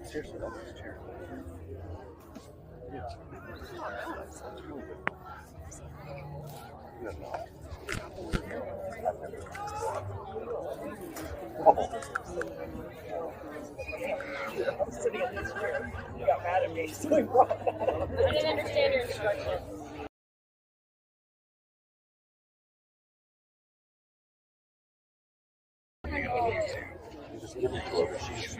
Seriously, love this chair. Yeah. Sitting in this chair. You got mad at me, so I brought that. I didn't understand your instructions. Just give it to her. She's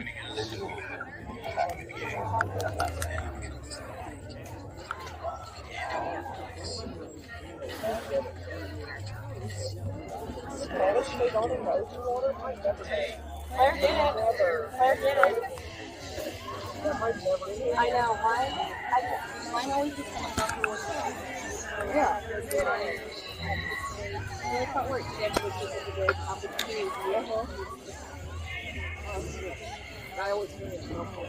I know, mine always just comes up to yeah. I thought we're examples of just a very complicated vehicle. I always think it's helpful.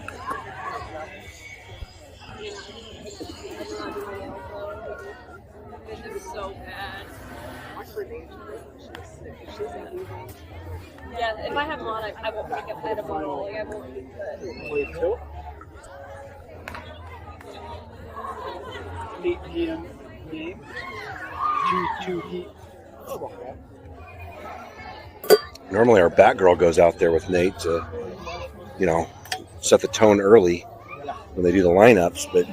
It was so bad. Yeah, if I have one, I won't pick up that bottle. Like, I won't do that. Wait, two? 8 p.m. game. 2 Heat. Normally our Batgirl goes out there with Nate to, set the tone early when they do the lineups, but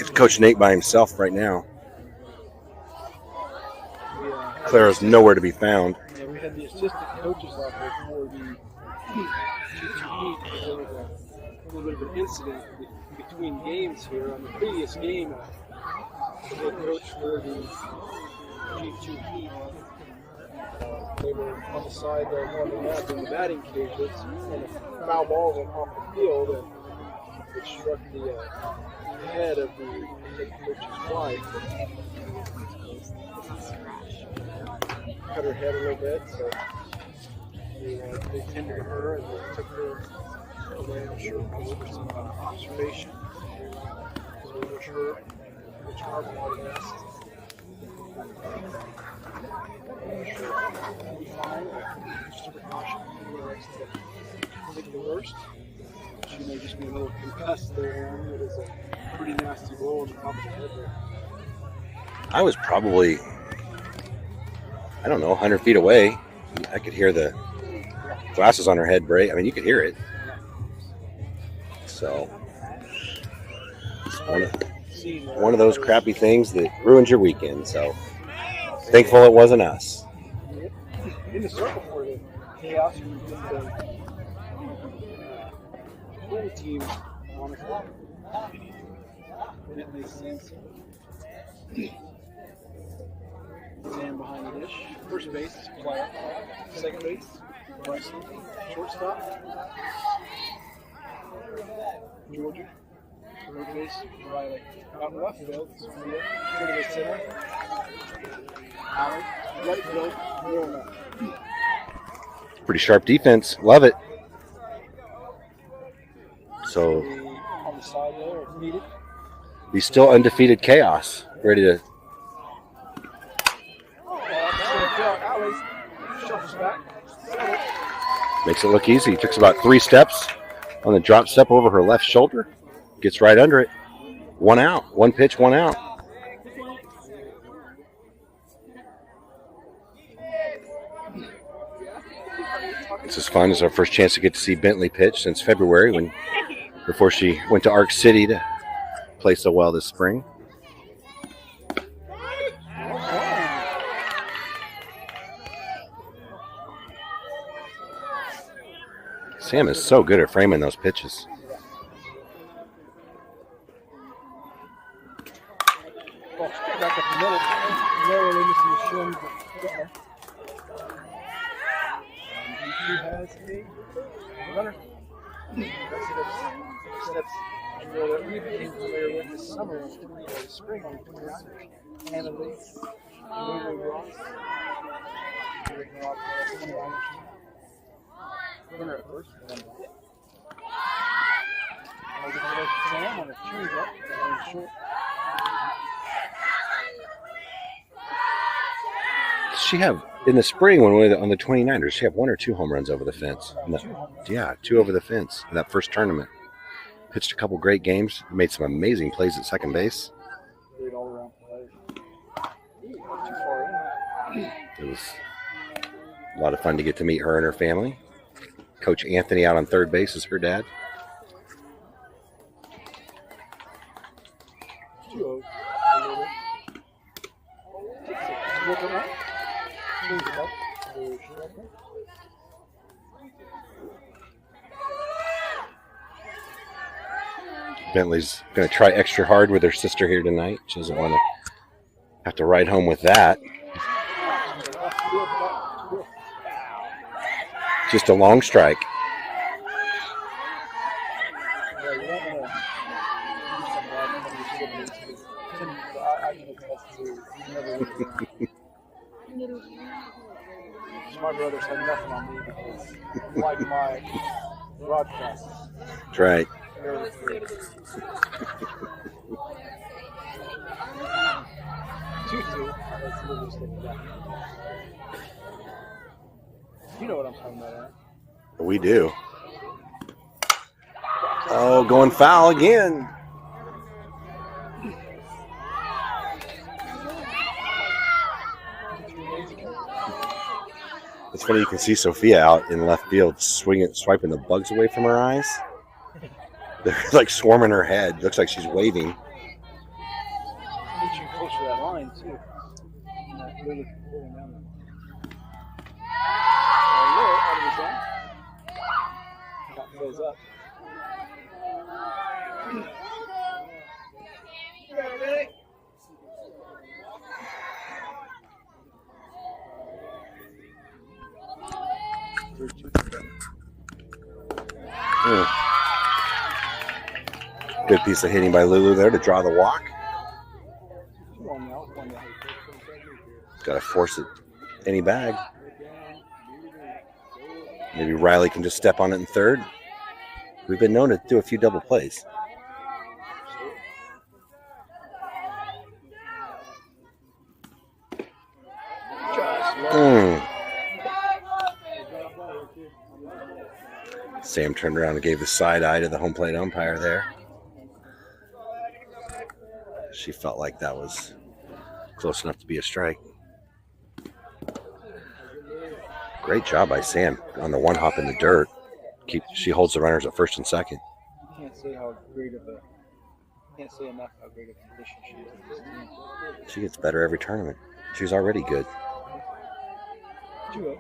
it's Coach Nate by himself right now. Clara's nowhere to be found. Yeah, we had the assistant coaches out there for the Heat. There was a little bit of an incident between games here. On the previous game, the head coach for the G2 Heat, they were on the side there warming up in the batting cages, and a foul ball went off the field, and it struck the head of the head coach's wife. Cut her head a little bit, so they tended to her and they took her away. I'm sure because there was some observation. So we were sure which Heat-Carbajal test. We'll be fine. Just a precaution. I think the worst. She may just be a little concussed there. It is a pretty nasty blow on the top of the head there. I was probably, 100 feet away. I could hear the glasses on her head break. I mean, you could hear it. So, it's one of those crappy things that ruins your weekend. So, thankful it wasn't us. In the circle for the Chaos, the team, honestly. It makes sense. Sam behind the dish. First base, Player. Second base, Bryson. Shortstop, Georgia. Third base, Riley. Out in left field, Sophia. Third base center, Allen. Right field, Warner. Pretty sharp defense. Love it. So, on the side there, if needed. He's still undefeated Chaos. Ready to. Makes it look easy. Takes about 3 steps on the drop step over her left shoulder. Gets right under it. 1 out. 1 pitch, 1 out. This is fun. It's our first chance to get to see Bentley pitch since February, before she went to Arc City to play so well this spring. Sam is so good at framing those pitches. Back up the middle. Narrowly missing the shin, but he has a runner. That's that we've been familiar with this summer, this spring on 29ers. And the league. Runner at first. Sam on a change up and short. She have in the spring when we were on the 29ers, she had 1 or 2 home runs over the fence. Yeah, 2 over the fence in that first tournament. Pitched a couple great games, made some amazing plays at second base. It was a lot of fun to get to meet her and her family. Coach Anthony out on third base is her dad. Bentley's going to try extra hard with her sister here tonight. She doesn't want to have to ride home with that. Just a long strike. My brothers had nothing on me because, like my broadcast. That's right. 2-2. You know what I'm talking about, right? We do. Oh, going foul again. It's funny, you can see Sophia out in left field swiping the bugs away from her eyes. They're like swarming her head. Looks like she's waving. Reaching close to that line, too. Really pulling down there. Out of his zone. That fills up. Good piece of hitting by Lulu there to draw the walk. Got to force it any bag. Maybe Riley can just step on it in third. We've been known to do a few double plays. Sam turned around and gave the side eye to the home plate umpire there. She felt like that was close enough to be a strike. Great job by Sam on the one hop in the dirt. She holds the runners at first and second. Can't say enough how great of a condition she is in this team. She gets better every tournament. She's already good. 2-0.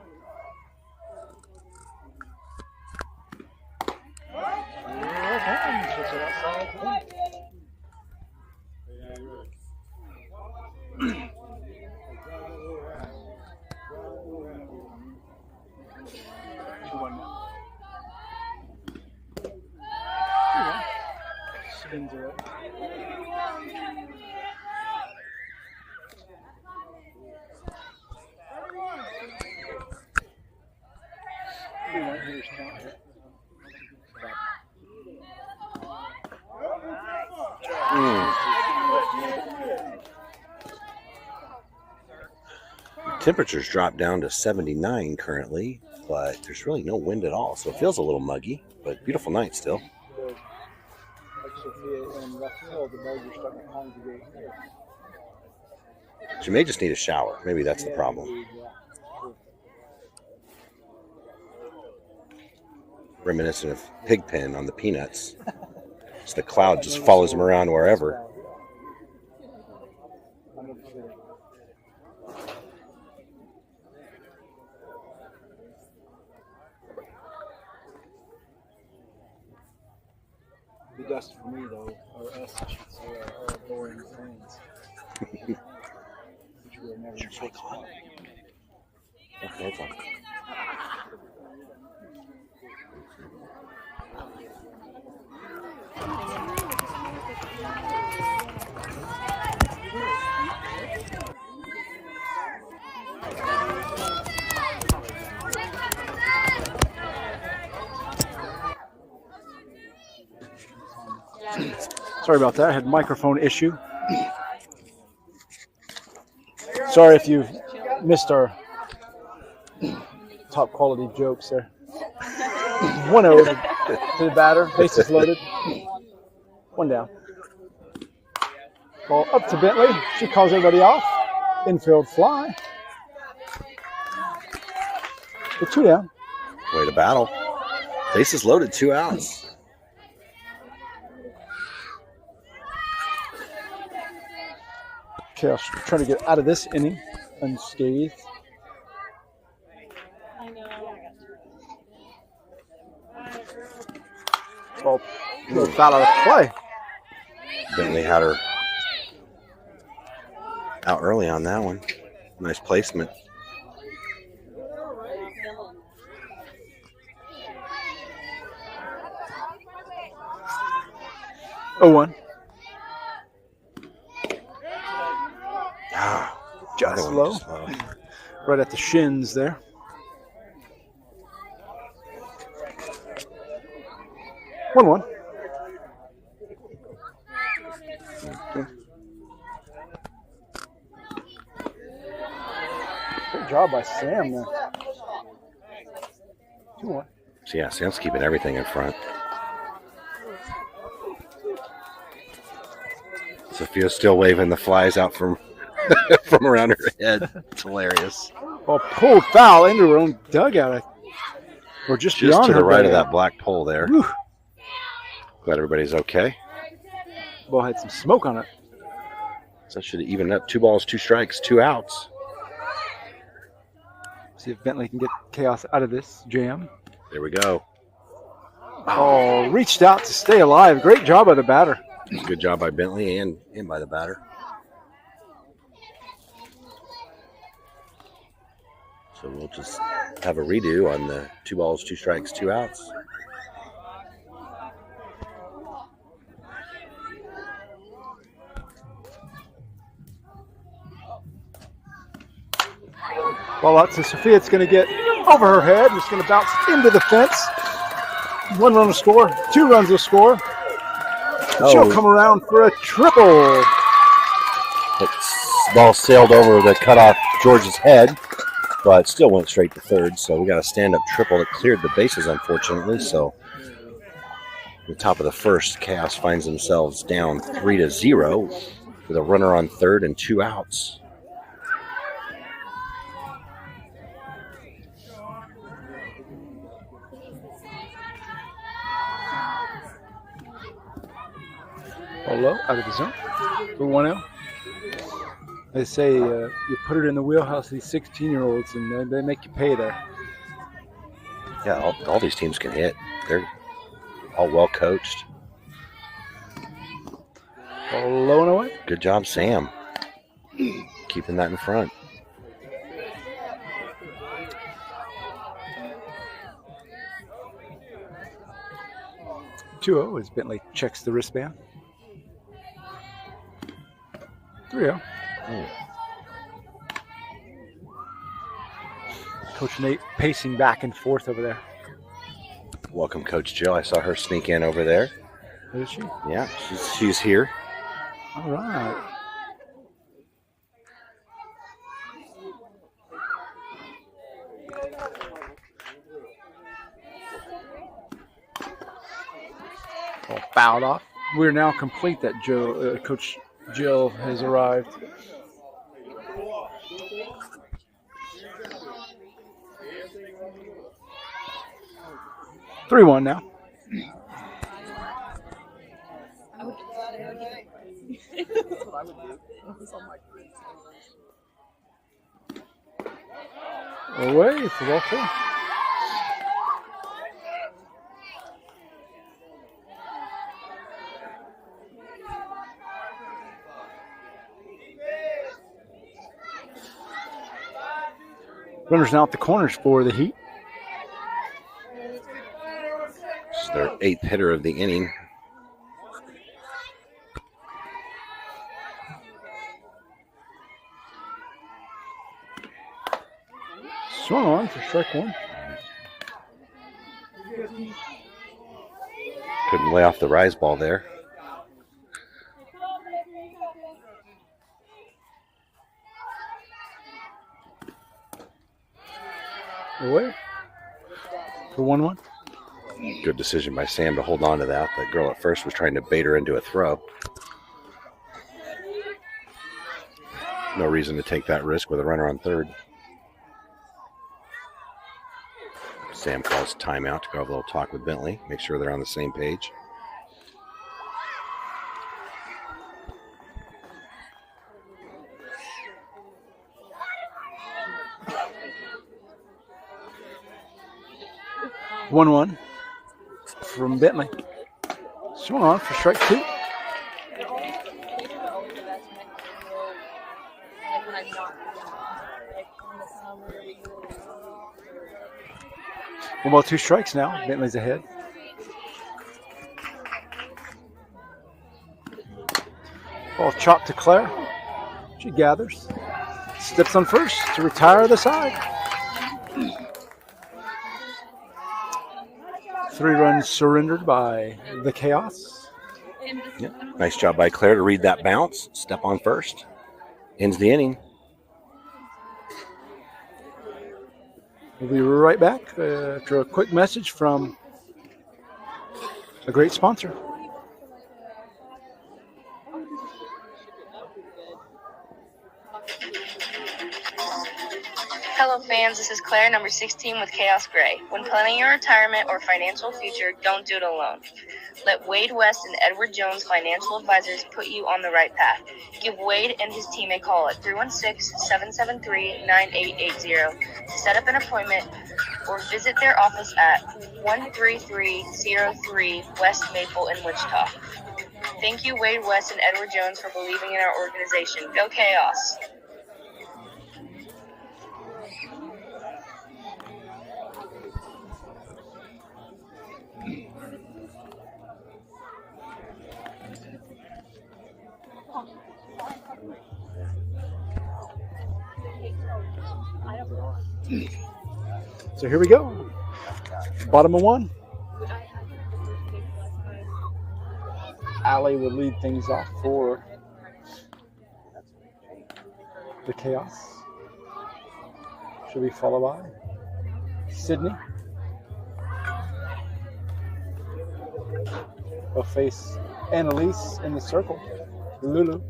Spins her up. Temperatures dropped down to 79 currently, but there's really no wind at all, so it feels a little muggy, but beautiful night still. Like Sophia in left field, the bugs are starting to congregate here. She may just need a shower. Maybe that's the problem. reminiscent of Pigpen on the Peanuts. So the cloud just follows him around wherever. The dust for me, though, or us, I should say, are boring fans. Which we are never in short spot. Okay. Sorry about that. I had a microphone issue. Sorry if you missed our top quality jokes there. 1-0 to the batter. Bases loaded. 1 down. Ball up to Bentley. She calls everybody off. Infield fly. The 2 down. Way to battle. Bases loaded, 2 outs. Khaos trying to get out of this inning unscathed. Ball foul out of play. Bentley had her out early on that one. Nice placement. Oh, 1. Just low. Right at the shins there. One. Great job by Sam there. 2-1. So yeah, Sam's keeping everything in front. Sophia's still waving the flies out from from around her head. It's hilarious. Ball pulled foul into her own dugout. Or just beyond to the her right of dugout. that black pole there. Whew. Glad everybody's okay. Ball had some smoke on it. So that should have evened up. 2 balls, 2 strikes, 2 outs. See if Bentley can get Khaos out of this jam. There we go. Oh, reached out to stay alive. Great job by the batter. Good job by Bentley and by the batter. So we'll just have a redo on the 2 balls, 2 strikes, 2 outs. Ball out to Sophia. It's going to get over her head. It's going to bounce into the fence. 1 run will score. 2 runs will score. She'll come around for a triple. The ball sailed over the cutoff George's head, but still went straight to third. So we got a stand-up triple that cleared the bases, unfortunately. So at the top of the first, Khaos finds themselves down 3-0 with a runner on third and 2 outs. Ball low, out of the zone for 1-0. They say you put it in the wheelhouse of these 16-year-olds, and they make you pay there. Yeah, all these teams can hit. They're all well coached. Ball low and away. Good job, Sam. Keeping that in front. Two-0 as Bentley checks the wristband. 3-0. Coach Nate pacing back and forth over there. Welcome, Coach Jill. I saw her sneak in over there. Is she? Yeah, she's here. All right. All fouled off. We're now complete that Coach Jill has arrived. 3-1 now. Away for ball 4. Runners now at the corners for the Heat. This is their 8th hitter of the inning. Swung on for strike 1. Couldn't lay off the rise ball there. Away for 1-1. Good decision by Sam to hold on to that. That girl at first was trying to bait her into a throw. No reason to take that risk with a runner on third. Sam calls timeout to go have a little talk with Bentley, make sure they're on the same page. One from Bentley. Swung on for strike 2. One ball, 2 strikes now. Bentley's ahead. Ball chopped to Claire. She gathers. Steps on first to retire the side. 3 runs surrendered by the Khaos. Yep. Nice job by Claire to read that bounce. Step on first. Ends the inning. We'll be right back after a quick message from a great sponsor. Hello fans, this is Claire, number 16 with Khaos Grey. When planning your retirement or financial future, don't do it alone. Let Wade West and Edward Jones Financial Advisors put you on the right path. Give Wade and his team a call at 316-773-9880 to set up an appointment or visit their office at 13303 West Maple in Wichita. Thank you, Wade West and Edward Jones, for believing in our organization. Go Khaos! So here we go. Bottom of 1. Allie would lead things off for the Khaos. Should be followed by Sydney. They'll face Annalise in the circle. Lulu.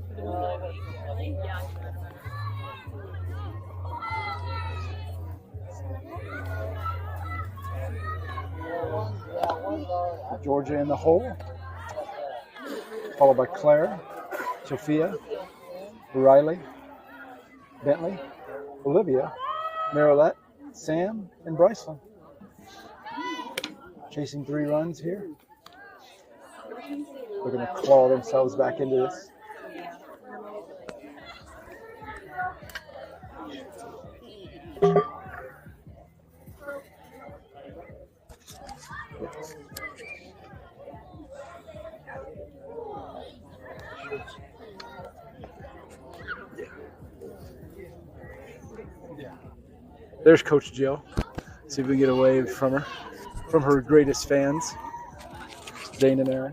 Georgia in the hole, followed by Claire, Sophia, Riley, Bentley, Olivia, Marilette, Sam, and Bryceland. Chasing 3 runs here. They're going to claw themselves back into this. There's Coach Jill. See if we can get a wave from her, from her greatest fans, Dana Marin.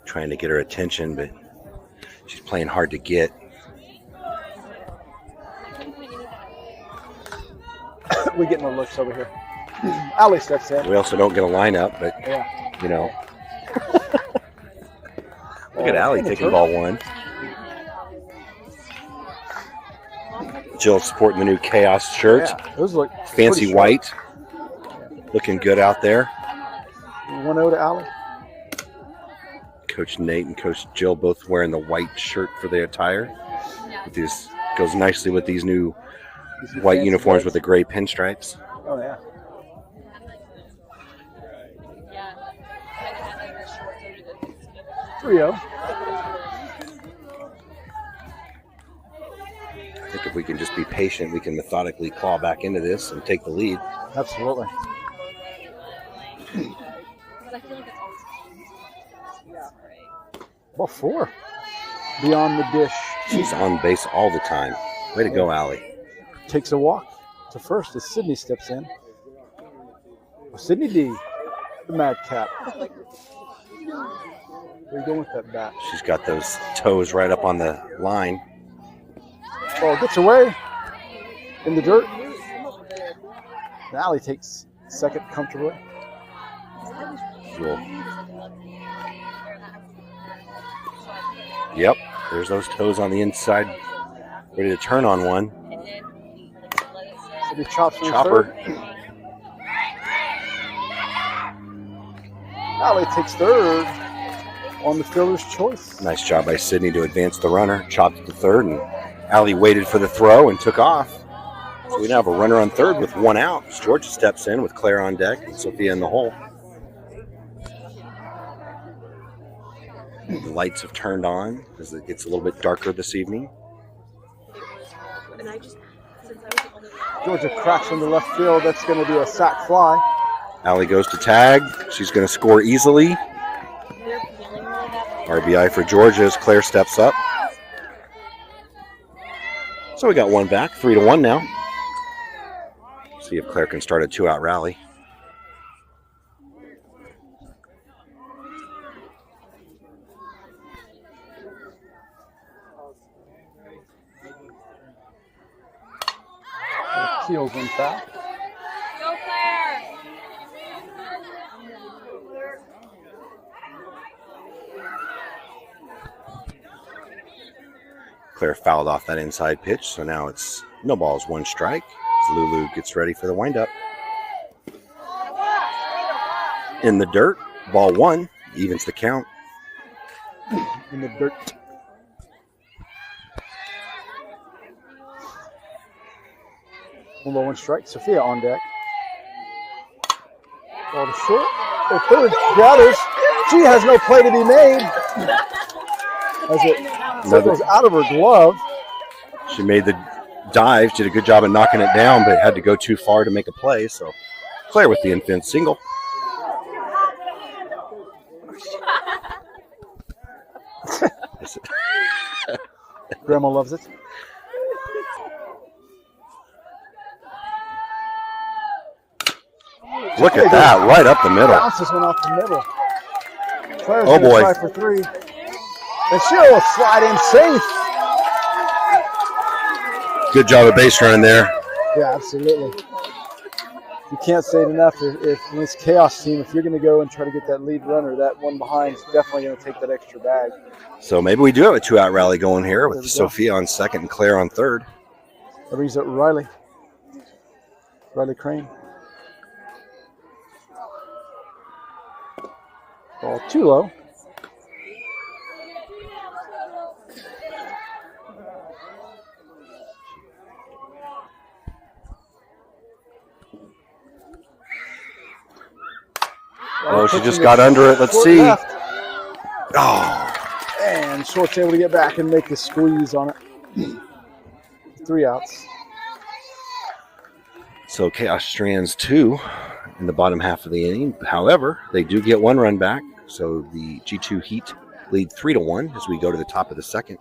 Trying to get her attention, but she's playing hard to get. We get no looks over here. Allie steps in. We also don't get a lineup, but, Yeah. you know. Look at Allie taking ball 1. Jill sporting the new Khaos shirt. Yeah, those look Fancy pretty white. Looking good out there. 1-0 to Allie. Coach Nate and Coach Jill both wearing the white shirt for their attire. This goes nicely with these new white uniforms with the gray pinstripes. Oh, yeah. Trio. I think if we can just be patient, we can methodically claw back into this and take the lead. Absolutely. Ball 4. Beyond the dish. She's on base all the time. Way to go, Allie. Takes a walk to first as Sydney steps in. Sydney D, the madcap. Where are you going with that bat? She's got those toes right up on the line. Ball gets away in the dirt. Allie takes second comfortably. Cool. Yep, there's those toes on the inside, ready to turn on one. Sydney chops from Chopper. third. Allie takes third on the fielder's choice. Nice job by Sydney to advance the runner. Chopped to third, and Allie waited for the throw and took off. So we now have a runner on third with 1 out. Georgia steps in with Claire on deck and Sophia in the hole. The lights have turned on as it gets a little bit darker this evening. Georgia cracks from the left field. That's going to be a sac fly. Allie goes to tag. She's going to score easily. RBI for Georgia as Claire steps up. So we got one back, 3-1 now. See if Claire can start a 2-out rally. Keels in foul. Go, Claire! Claire fouled off that inside pitch, so now it's no balls, 1 strike. As Lulu gets ready for the windup. In the dirt, ball 1, evens the count. In the dirt. One ball, 1 strike. Sophia on deck. Ball to short. Oh, third gathers. She has no play to be made. As it goes out of her glove. She made the dive, did a good job at knocking it down, but had to go too far to make a play. So Claire with the infield single. Grandma loves it. Look at that, right up the middle. Bounces one off the middle. Claire's Oh, gonna boy. try for 3. And she'll slide in safe. Good job of base running there. Yeah, absolutely. You can't say it enough. If in this Chaos team, if you're going to go and try to get that lead runner, that one behind is definitely going to take that extra bag. So maybe we do have a 2-out rally going here There with we go. Sophia on second and Claire on third. That brings up Riley. Riley Crane. Ball too low. Oh, she just got under it. Let's Short see. left. Oh, And Short's able to get back and make the squeeze on it. 3 outs. so Chaos strands 2 in the bottom half of the inning. However, they do get 1 run back. So the G2 Heat lead 3-1 as we go to the top of the second.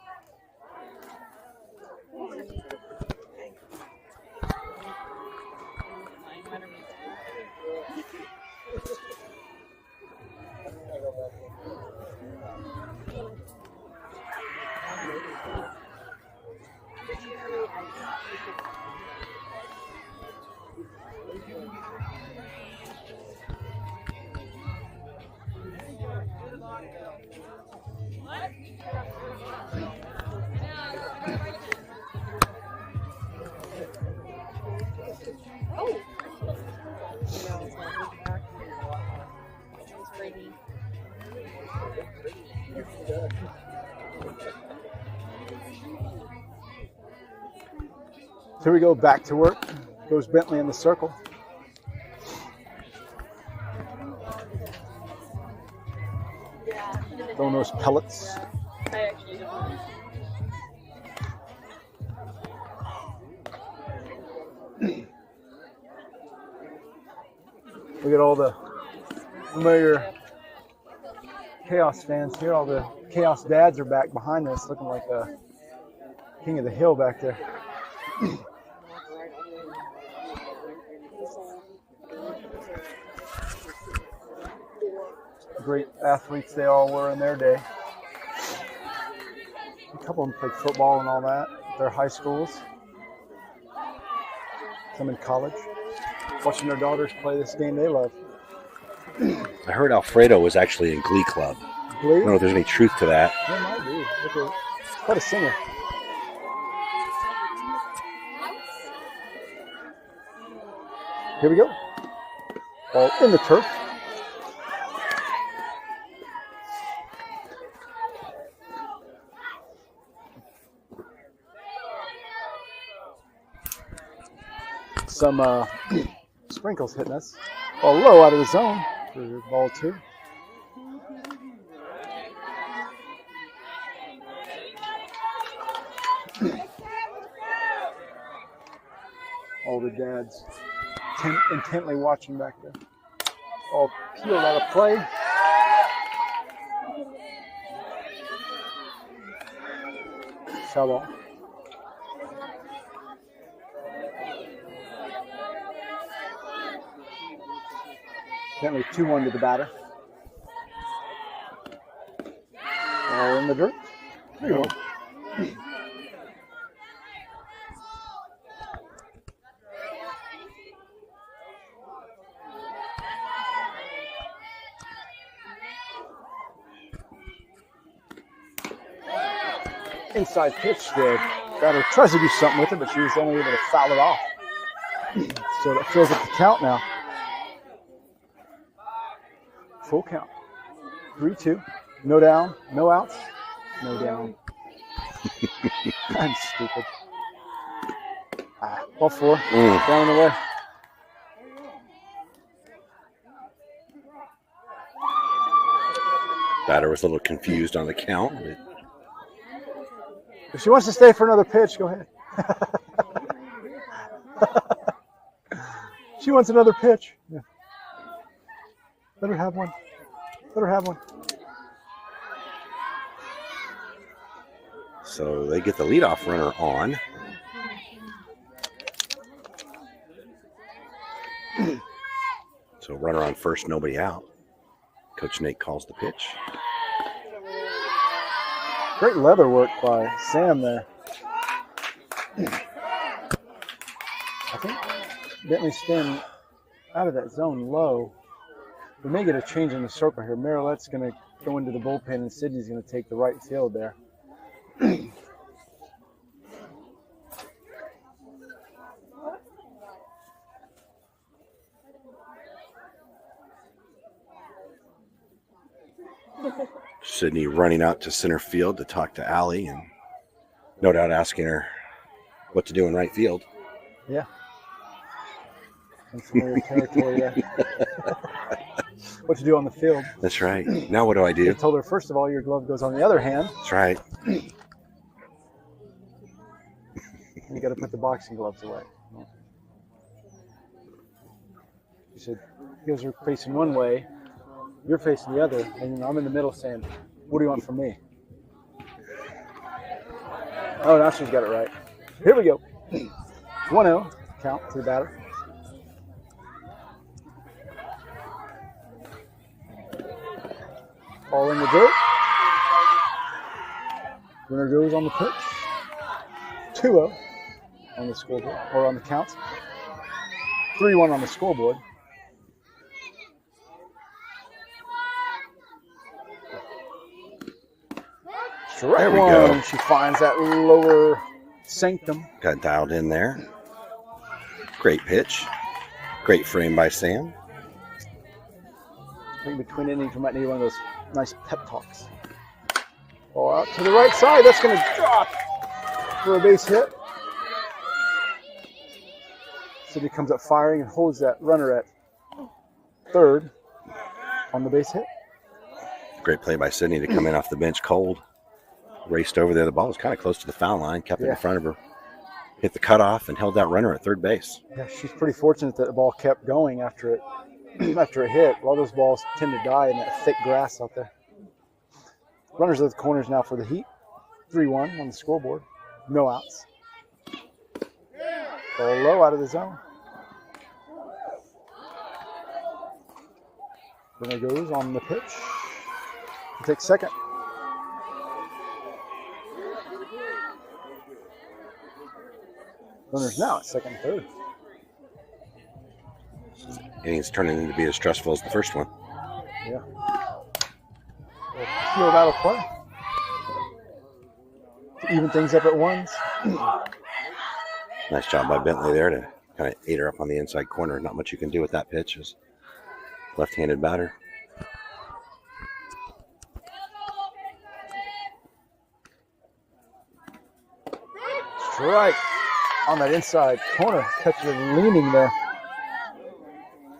Here we go, back to work. Goes Bentley in the circle. Throwing those pellets. Look at all the familiar Khaos fans here. All the Khaos dads are back behind us, looking like a king of the hill back there. Great athletes they all were in their day. A couple of them played football and all that. Their high schools. Some in college. Watching their daughters play this game they love. I heard Alfredo was actually in Glee Club. Glee? I don't know if there's any truth to that. There might be. Look at, quite a singer. Here we go. Ball in the turf. Some sprinkles hitting us. Ball low out of the zone for ball 2. All the dads intently watching back there. All peeled out of play. Foul ball. Bentley 2-1 to the batter. All in the dirt. There you go. Inside pitch. The batter tries to do something with it, but she was only able to foul it off. So that fills up the count now. Full count. 3-2. No down, no outs, no down. I'm stupid. Ball 4. Down and away. Batter was a little confused on the count. If she wants to stay for another pitch, go ahead. She wants another pitch. Yeah. Let her have one. Let her have one. So they get the leadoff runner on. So runner on first, nobody out. Coach Nate calls the pitch. Great leather work by Sam there. I think Bentley's staying out of that zone low. We may get a change in the circle here. Marilette's going to go into the bullpen, and Sydney's going to take the right field there. Sydney running out to center field to talk to Allie, and no doubt asking her what to do in right field. Yeah. Some familiar territory there. What to do on the field. That's right. Now what do I do? They told her, first of all, your glove goes on the other hand. That's right. You got to put the boxing gloves away. She said, you guys are facing one way, you're facing the other, and I'm in the middle saying, what do you want from me? Oh, now she's got it right. Here we go. 1-0. Count to the batter. All in the dirt. Runner goes on the pitch. 2-0 on the scoreboard, or on the count. 3-1 on the scoreboard. There we go. She finds that lower sanctum. Got dialed in there. Great pitch. Great frame by Sam. I think between innings we might need one of those nice pep talks. Ball out to the right side. That's going to drop for a base hit. Sydney comes up firing and holds that runner at third on the base hit. Great play by Sydney to come in off the bench cold. Raced over there. The ball was kind of close to the foul line, kept it in front of her. Hit the cutoff and held that runner at third base. Yeah, she's pretty fortunate that the ball kept going after it hit. All those balls tend to die in that thick grass out there. Runners at the corners now for the Heat. 3-1 on the scoreboard. No outs. Ball low out of the zone. Runner goes on the pitch. Takes second. Runners now at second and third. Innings turning into be as stressful as the first one. Yeah. Field out of play. To even things up at ones. Nice job by Bentley there to kind of ate her up on the inside corner. Not much you can do with that pitch as left-handed batter. Strike on that inside corner. Catcher leaning there.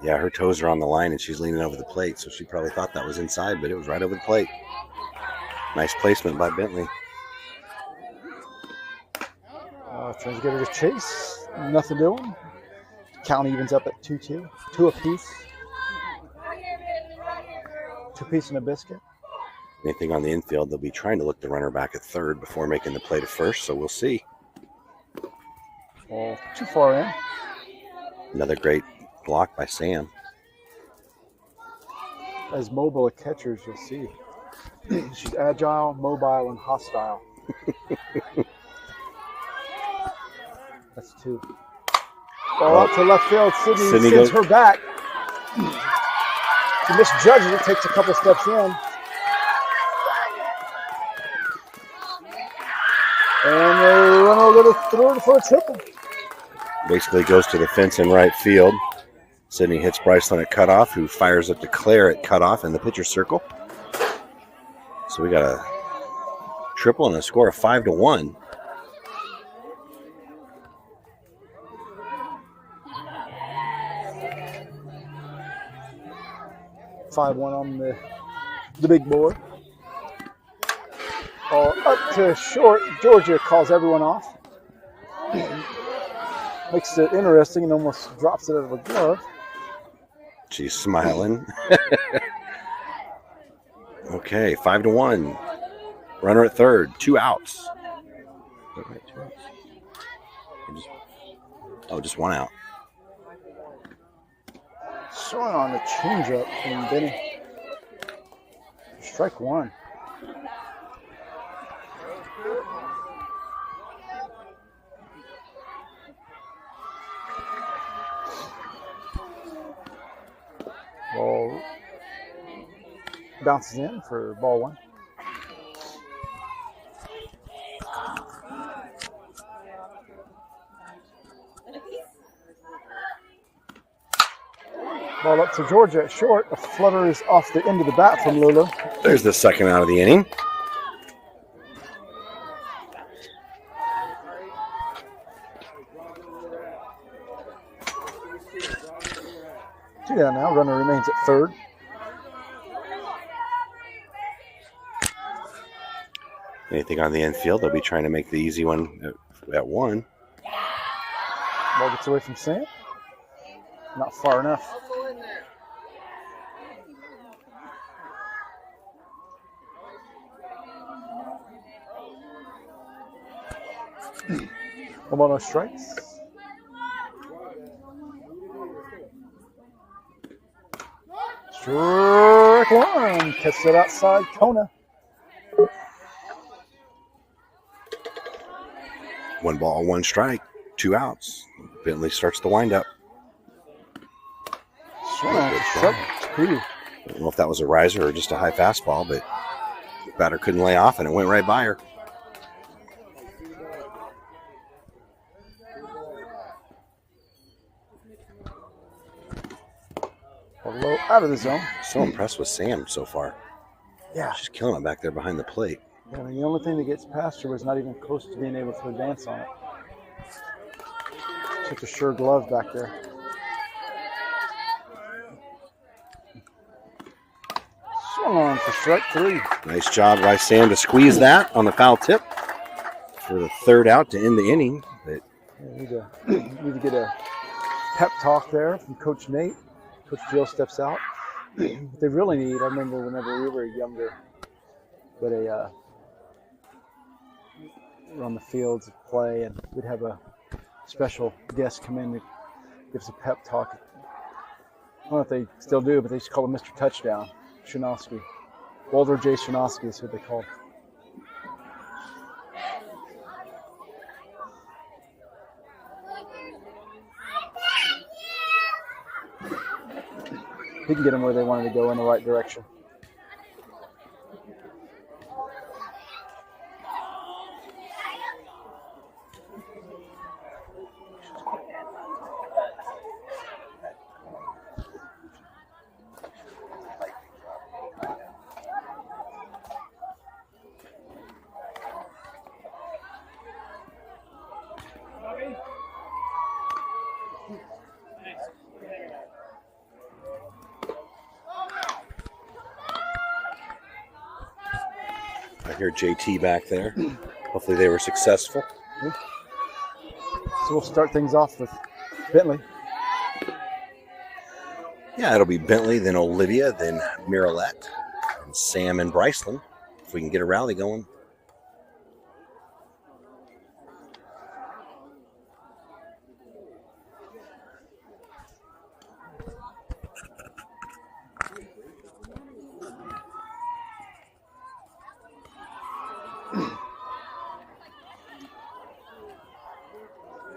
Yeah, her toes are on the line and she's leaning over the plate, so she probably thought that was inside, but it was right over the plate. Nice placement by Bentley. Trying to get her to chase. Nothing doing. Count evens up at 2-2. 2 apiece. 2 piece and a biscuit. Anything on the infield, they'll be trying to look the runner back at third before making the play to first, so we'll see. Ball too far in. Another great block by Sam. As mobile a catcher as you'll see. She's agile, mobile, and hostile. That's 2. Ball out to left field. Sydney sends her back. She misjudges it, takes a couple steps in. And the runner will go to third for a triple. Basically goes to the fence in right field. Sydney hits Bryceland at cutoff, who fires up to Claire at cutoff in the pitcher's circle. So we got a triple and a score of 5-1. On the big board. Ball up to short. Georgia calls everyone off. Makes it interesting and almost drops it out of her glove. She's smiling. Okay, 5-1. Runner at third. 2 outs. Just 1 out. Swung on the changeup from Benny. Strike 1. Ball bounces in for ball 1. Ball up to Georgia at short. A flutter is off the end of the bat from Lulu. There's the second out of the inning. Two down now. Runner remains at third. Anything on the infield, they'll be trying to make the easy one at 1. Ball gets away from Sam. Not far enough. One ball, no strikes. Strike 1. Catch it outside. Kona. 1 ball, 1 strike. 2 outs. Bentley starts the windup. Strike 2. I don't know if that was a riser or just a high fastball, but the batter couldn't lay off and it went right by her. Low out of the zone. So impressed with Sam so far. Yeah. She's killing it back there behind the plate. Yeah, the only thing that gets past her was not even close to being able to advance on it. Such a sure glove back there. Swung on for strike 3. Nice job by Sam to squeeze that on the foul tip for the 3rd out to end the inning. But Need to get a pep talk there from Coach Nate. Coach Jill steps out. What they really need, I remember whenever we were younger, but we were on the fields of play, and we'd have a special guest come in to give us a pep talk. I don't know if they still do, but they used to call him Mr. Touchdown, Shinosky. Walter J. Shinosky is who they called. He can get them where they wanted to go in the right direction. I hear JT back there. Hopefully they were successful. So we'll start things off with Bentley. Yeah, it'll be Bentley, then Olivia, then Miralette, and Sam and Bryceland. If we can get a rally going.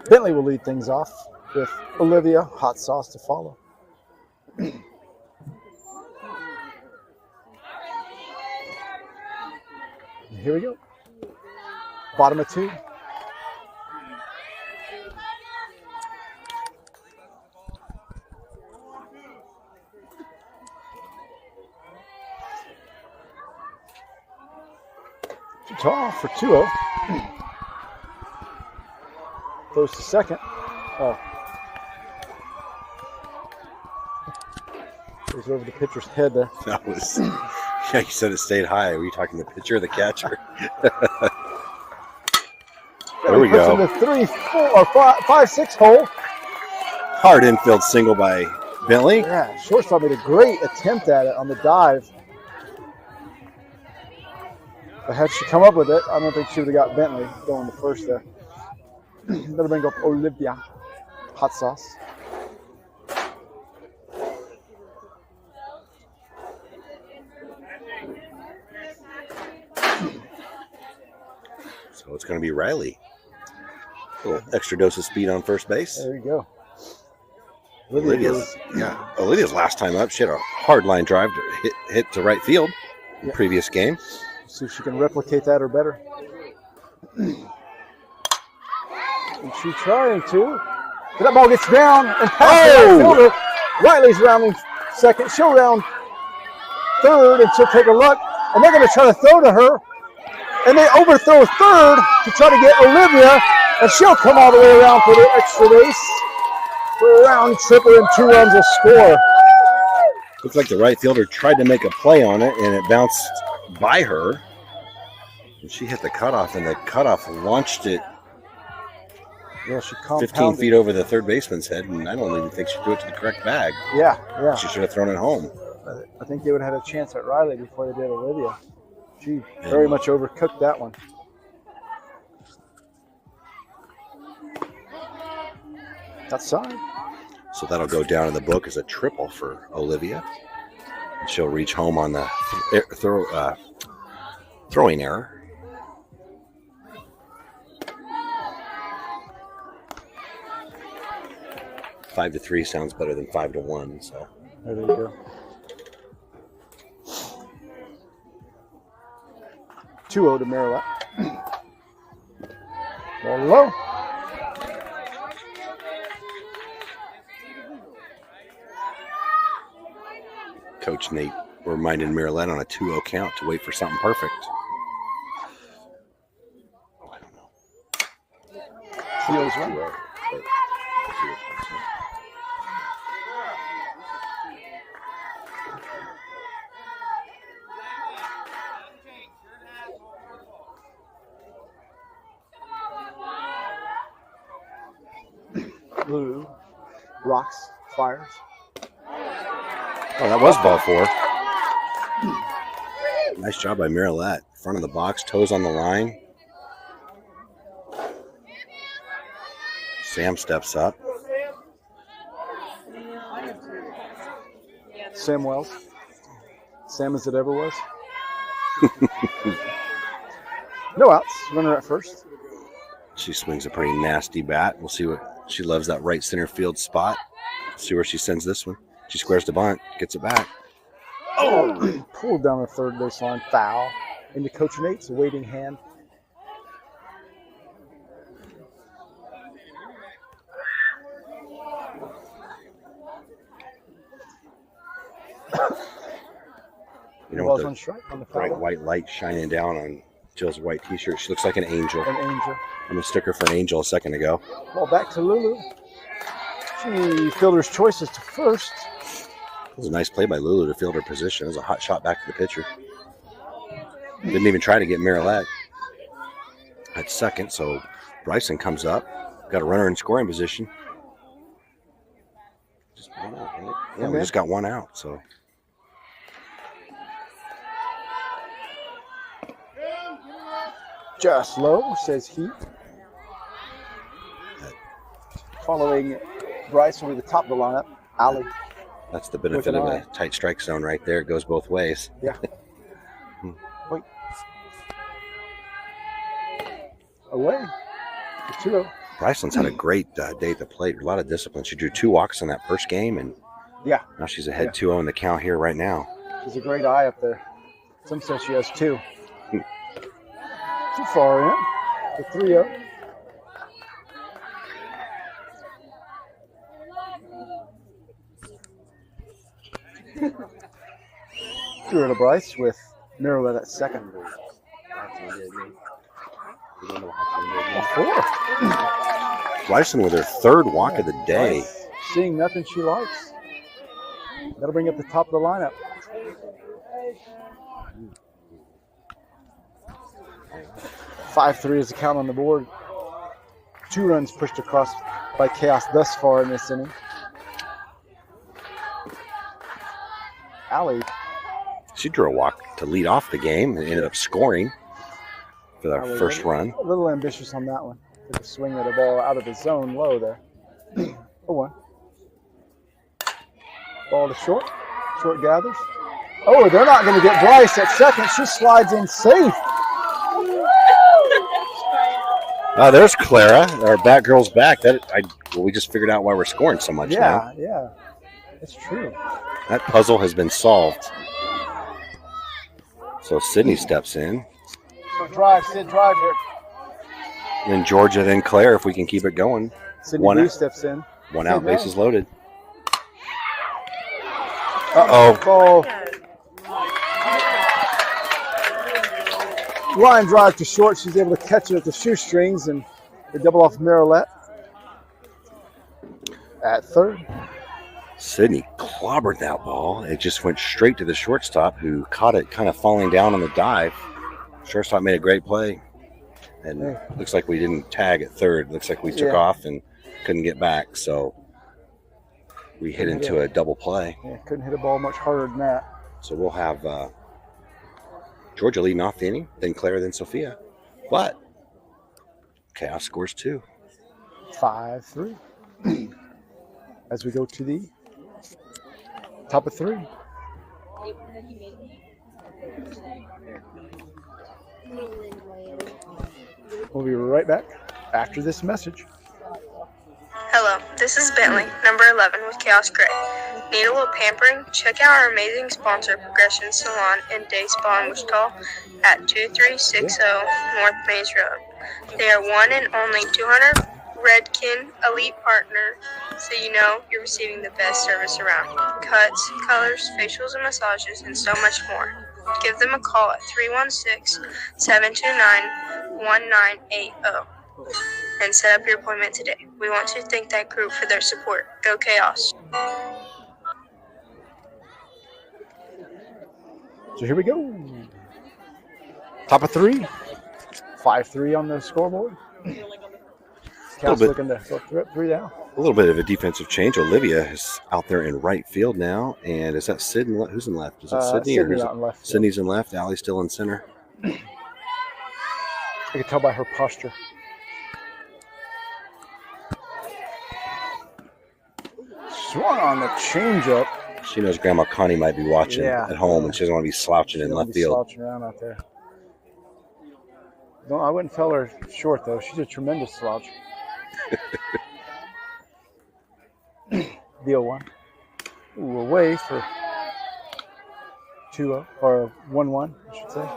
Bentley will lead things off with Olivia, hot sauce to follow. Here we go. Bottom of 2. Too tall for 2-0. Goes to second. Oh. Goes over the pitcher's head there. That was, yeah, you said it stayed high. Were you talking the pitcher or the catcher? There we go. In the 3, 4, or 5, 6 hole. Hard infield single by Bentley. Yeah, shortstop made a great attempt at it on the dive. But had she come up with it, I don't think she would have got Bentley going to first there. That'll bring up Olivia. Hot sauce. So it's going to be Riley. A little extra dose of speed on first base. There you go. Olivia's last time up, she had a hard line drive to hit to right field in the previous game. See if she can replicate that or better. And she's trying to. But that ball gets down and past the right fielder. Riley's rounding second. She'll round third, and she'll take a look. And they're going to try to throw to her. And they overthrow third to try to get Olivia. And she'll come all the way around for the extra base. For a round tripper, and 2 runs will score. Looks like the right fielder tried to make a play on it, and it bounced by her. And she hit the cutoff, and the cutoff launched it Yeah, she 15 feet over the third baseman's head, and I don't even think she threw it to the correct bag. Yeah. She should have thrown it home. I think they would have had a chance at Riley before they did Olivia. She very much overcooked that one. Outside. So that'll go down in the book as a triple for Olivia. And she'll reach home on the throwing error. Five to 3 sounds better than 5-1. So There you go. 2-0 to Maryland. Ball low. Coach Nate reminded Miralette on a 2-0 count to wait for something perfect. Oh, I don't know. Feels right. Lulu rocks, fires. Oh, that was ball 4. Nice job by Miralette. Front of the box, toes on the line. Sam steps up. Sam Wells. Sam as it ever was. No outs. Runner at first. She swings a pretty nasty bat. We'll see what she loves, that right center field spot. See where she sends this one. She squares the bunt, gets it back. Oh! Pulled down the third baseline. Foul. Into Coach Nate's waiting hand. You know, Balls with on the strike on the bright foul. white light shining down on Jill's white t-shirt, she looks like an angel. An angel. I mistook her for an angel a second ago. Ball back to Lulu. Gee, fielder's choices to first. It was a nice play by Lulu to field her position. It was a hot shot back to the pitcher. Didn't even try to get Miralette at second, so Bryson comes up. Got a runner in scoring position. Just one out, right? Yeah, we just got one out, so. Just low, says Heat. Following Bryce over the top of the lineup, Alley. That's the benefit of a tight strike zone right there. It goes both ways. Yeah. Wait. Away. 2-0. Bryceland's had a great day at the plate. A lot of discipline. She drew 2 walks in that first game, and Yeah. now she's ahead 2-0 in the count here right now. She's a great eye up there. Some say she has 2. Too far in. The 3-0. Threw to Bryce with Miralette at second. A 4. Bryson with her 3rd walk of the day. Bryce seeing nothing she likes. That'll bring up the top of the lineup. "5-3" is the count on the board. 2 runs pushed across by Khaos thus far in this inning. Alley. She drew a walk to lead off the game and ended up scoring for their first run. A little ambitious on that one. Took a swing at a ball out of the zone low there. 0-1. Ball to short. Short gathers. Oh, they're not going to get Bryce at second. She slides in safe. Oh, there's Clara. Our Batgirl's back. We just figured out why we're scoring so much now. Yeah. It's true. That puzzle has been solved. So Sydney steps in. Drive, Sid, drive here. Then Georgia, then Claire, if we can keep it going. Sydney One Blue out. steps in. 1 out, Hey, bases loaded. Uh-oh. Ball. Line drive to short. She's able to catch it at the shoestrings, and they double off Miralette at third. Sydney clobbered that ball. It just went straight to the shortstop, who caught it kind of falling down on the dive. Shortstop made a great play. And looks like we didn't tag at third. Looks like we took off and couldn't get back. So we hit into a double play. Yeah, couldn't hit a ball much harder than that. So we'll have Georgia leading off the inning, then Claire, then Sophia. But Khaos scores 2. 5-3. As we go to the top of 3. We'll be right back after this message. Hello, this is Bentley, number 11 with Khaos Grey. Need a little pampering? Check out our amazing sponsor, Progression Salon and Day Spa in Wichita at 2360 North Maze Road. They are one and only 200 Redken Elite partner, so you know you're receiving the best service around. Cuts, colors, facials, and massages, and so much more. Give them a call at 316-729-1980. and set up your appointment today. We want to thank that group for their support. Go Chaos! So here we go. Top of 3. 5-3 on the scoreboard. Chaos looking to go 3 down. A little bit of a defensive change. Olivia is out there in right field now. And is that Sid? Who's in left? Is it Sydney? Sydney or is out in left. Sydney's in left. Allie's still in center. I can tell by her posture. Swung on the changeup. She knows Grandma Connie might be watching at home, and she doesn't want to be slouching in left field. Slouching around out there. No, I wouldn't tell her short, though. She's a tremendous slouch. Deal 1. Ooh, away for 2-0, or 1-1, I should say.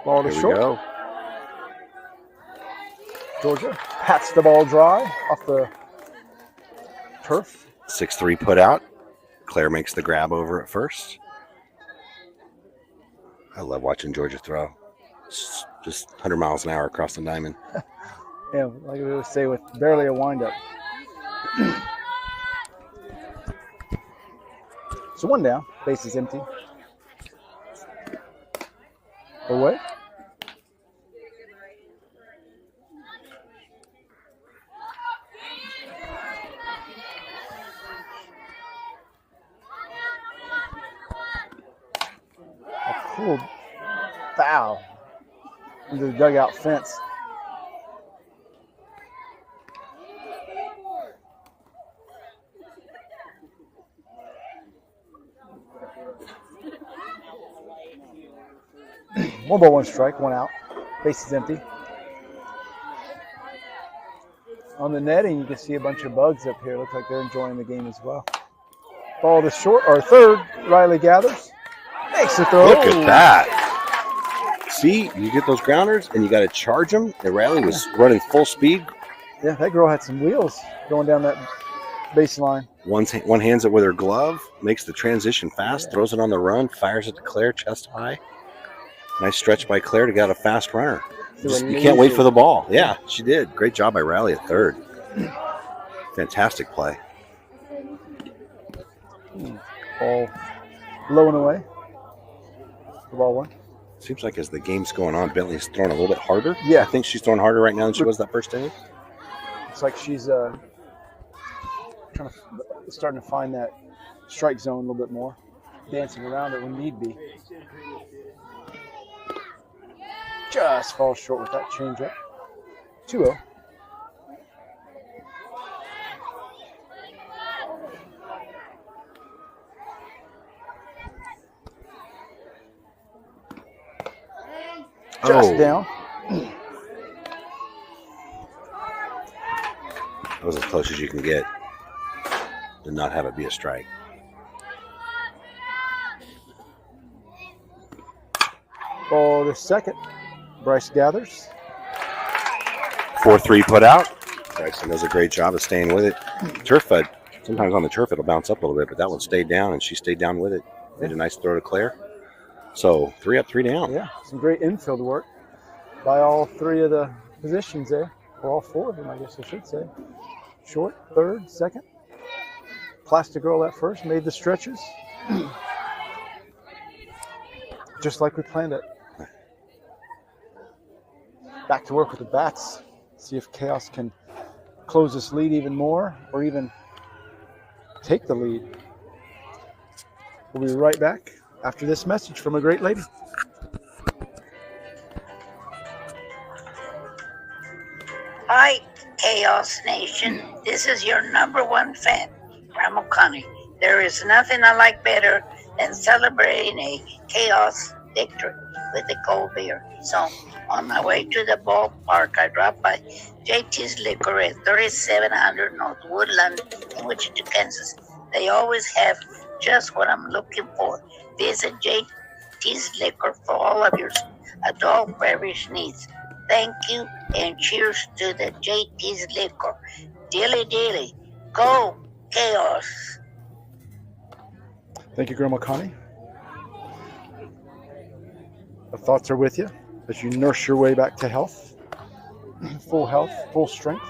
Ball to short. Go. Georgia pats the ball dry off the turf. 6-3 put out. Claire makes the grab over at first. I love watching Georgia throw. It's just 100 miles an hour across the diamond. Yeah, like we would say, with barely a windup. So 1 down. Base is empty. Away. A cool foul into the dugout fence. One ball, 1 strike, 1 out. Base is empty. On the netting, you can see a bunch of bugs up here. Looks like they're enjoying the game as well. Ball to short, or third. Riley gathers. Makes the throw. Look at that. See, you get those grounders, and you got to charge them. And Riley was running full speed. Yeah, that girl had some wheels going down that baseline. One hands it with her glove, makes the transition fast, throws it on the run, fires it to Claire chest high. Nice stretch by Claire to get a fast runner. You can't wait for the ball. Yeah, she did. Great job by Riley at third. Fantastic play. Ball low and away. The ball 1. Seems like as the game's going on, Bentley's throwing a little bit harder. Yeah. I think she's throwing harder right now than she was that first inning. It's like she's starting to find that strike zone a little bit more. Dancing around it when need be. Just falls short with that changeup. 2-0. Just down. That was as close as you can get to not have it be a strike. Ball to second. Bryce gathers. 4-3 put out. Bryson does a great job of staying with it. Turf fed. Sometimes on the turf it'll bounce up a little bit, but that one stayed down, and she stayed down with it. Made a nice throw to Claire. So 3 up, 3 down. Yeah, some great infield work by all 3 of the positions there, or all 4 of them, I guess I should say. Short, third, second. Plastic Girl at first made the stretches. Just like we planned it. Back to work with the bats. See if Chaos can close this lead even more, or even take the lead. We'll be right back after this message from a great lady. Hi, Chaos Nation. This is your #1 fan, Grandma Connie. There is nothing I like better than celebrating a Chaos victory with a cold beer. So, on my way to the ballpark, I dropped by JT's Liquor at 3700 North Woodland in Wichita, Kansas. They always have just what I'm looking for. Visit JT's Liquor for all of your adult beverage needs. Thank you, and cheers to the JT's Liquor. Dilly dilly. Go Chaos. Thank you, Grandma Connie. Our thoughts are with you as you nurse your way back to health, full strength.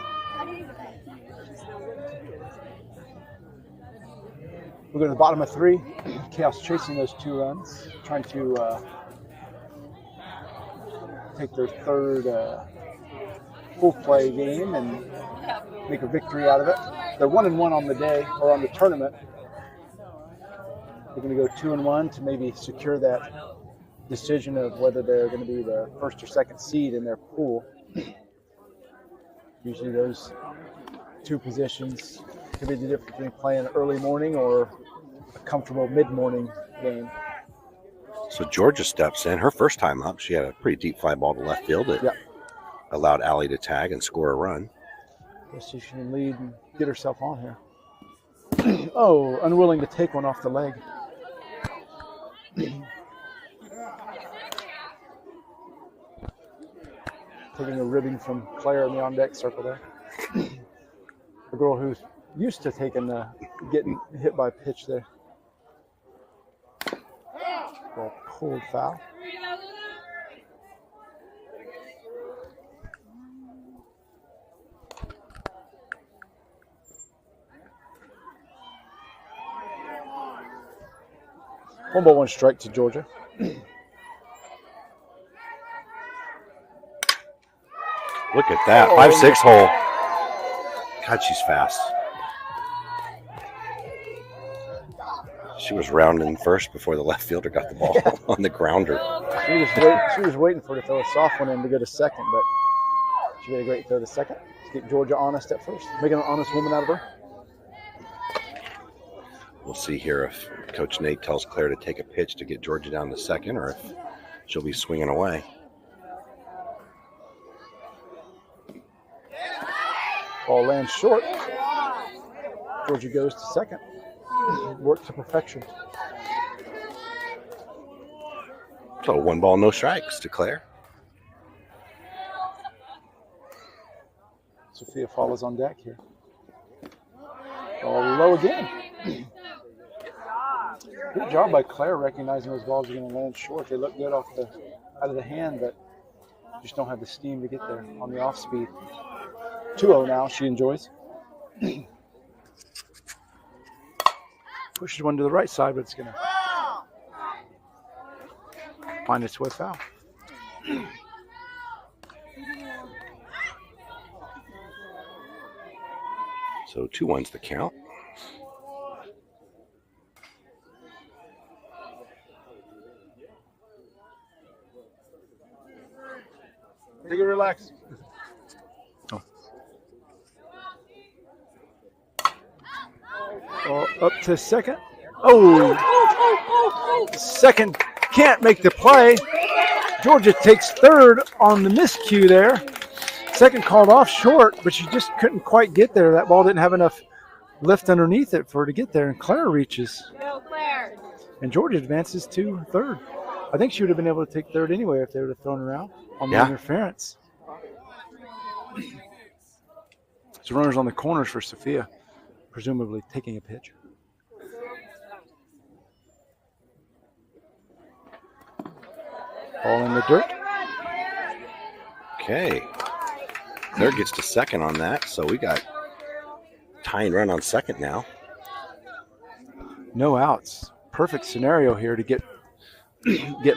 We're going to the bottom of 3. Khaos chasing those 2 runs, trying to take their third full play game and make a victory out of it. They're 1-1 on the day or on the tournament. They're going to go 2-1 to maybe secure that decision of whether they're going to be the first or second seed in their pool. Usually those 2 positions could be the difference between playing early morning or a comfortable mid-morning game. So Georgia steps in. Her first time up, she had a pretty deep fly ball to left field that allowed Allie to tag and score a run. Let's see if she can lead and get herself on here. Oh, unwilling to take one off the leg. Taking a ribbing from Claire in the on-deck circle there. The girl who's used to getting hit by a pitch there. Ball pulled foul. One ball, 1 strike to Georgia. Look at that, 5-6 hole. God, she's fast. She was rounding first before the left fielder got the ball on the grounder. She was waiting for it to throw a soft one in to go to second, but she made a great throw to second. Let's get Georgia honest at first, making an honest woman out of her. We'll see here if Coach Nate tells Claire to take a pitch to get Georgia down to second or if she'll be swinging away. Ball lands short. Georgia goes to second. Work to perfection. So 1 ball, no strikes to Claire. Sophia follows on deck here. Ball low again. Good job by Claire recognizing those balls are going to land short. They look good out of the hand, but just don't have the steam to get there on the off speed. 2-0 now, she enjoys. Pushes one to the right side, but it's going to find its way foul. So 2-1's the count. Take it relax. Oh, up to second. Oh, second can't make the play. Georgia takes third on the miscue there. Second called off short, but she just couldn't quite get there. That ball didn't have enough lift underneath it for her to get there, and Claire reaches. Go, Claire. And Georgia advances to third. I think she would have been able to take third anyway if they would have thrown her out on the interference. So runners on the corners for Sophia, presumably taking a pitch. Ball in the dirt. Okay. Claire gets to second on that, so we got tying run on second now. No outs. Perfect scenario here to get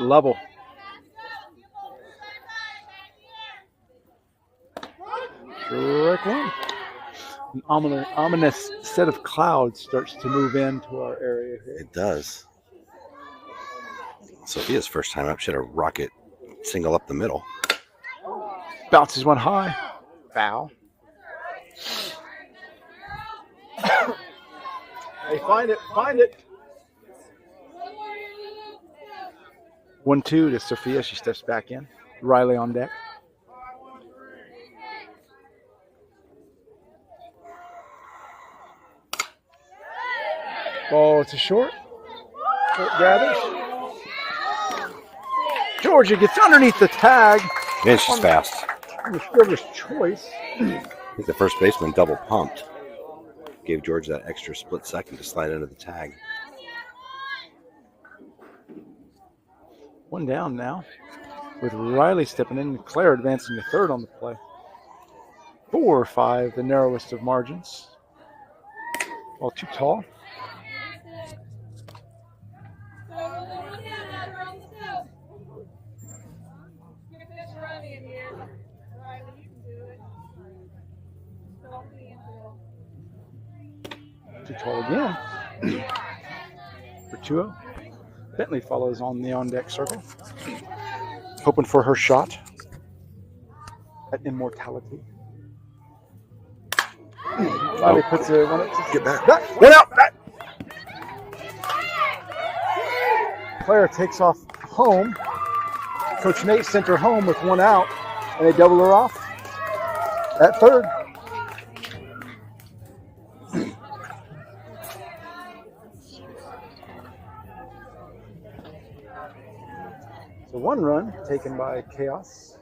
level. Strike one. An ominous set of clouds starts to move into our area here. It does. Sophia's first time up, she had a rocket single up the middle. Bounces one high. Foul. Hey, find it. 1-2 to Sophia. She steps back in. Riley on deck. Ball to short. Short gathers. Georgia gets underneath the tag. And she's fast. On the fielder's choice. I think the first baseman double pumped. Gave George that extra split second to slide under the tag. One down now. with Riley stepping in and Claire advancing to third on the play. 4-5, the narrowest of margins. Well, too tall. Too tall again. For 2-0. Bentley follows on the on-deck circle. Hoping for her shot at immortality. Riley puts a one up. Get back. One out. Back. Claire takes off home. Coach Nate sent her home with one out, and they double her off at third. So one run taken by Khaos.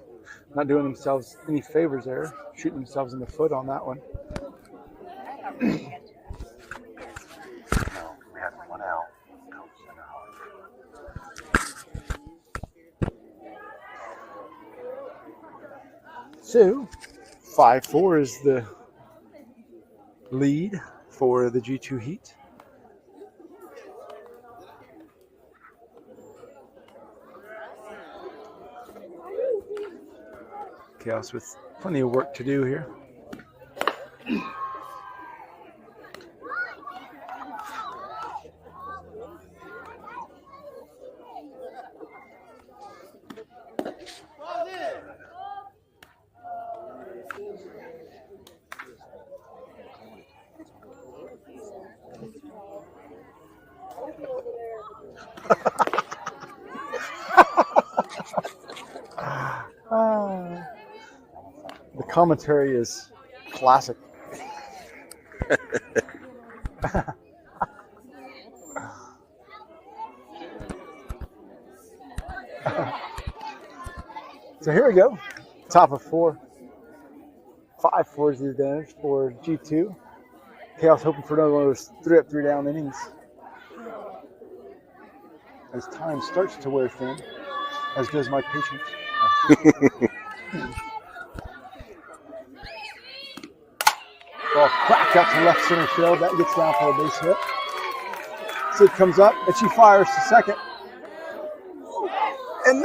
Not doing themselves any favors there. Shooting themselves in the foot on that one. We had one out. So 5-4 is the lead for the G2 Heat. Khaos with plenty of work to do here. The commentary is classic. So here we go. Top of 4. 5-4 is the advantage for G2. Khaos hoping for another one of those 3-up, 3-down innings. As time starts to wear thin, as does my patience. Ball cracked out to left center field. That gets down for a base hit. Sid comes up and she fires to second. And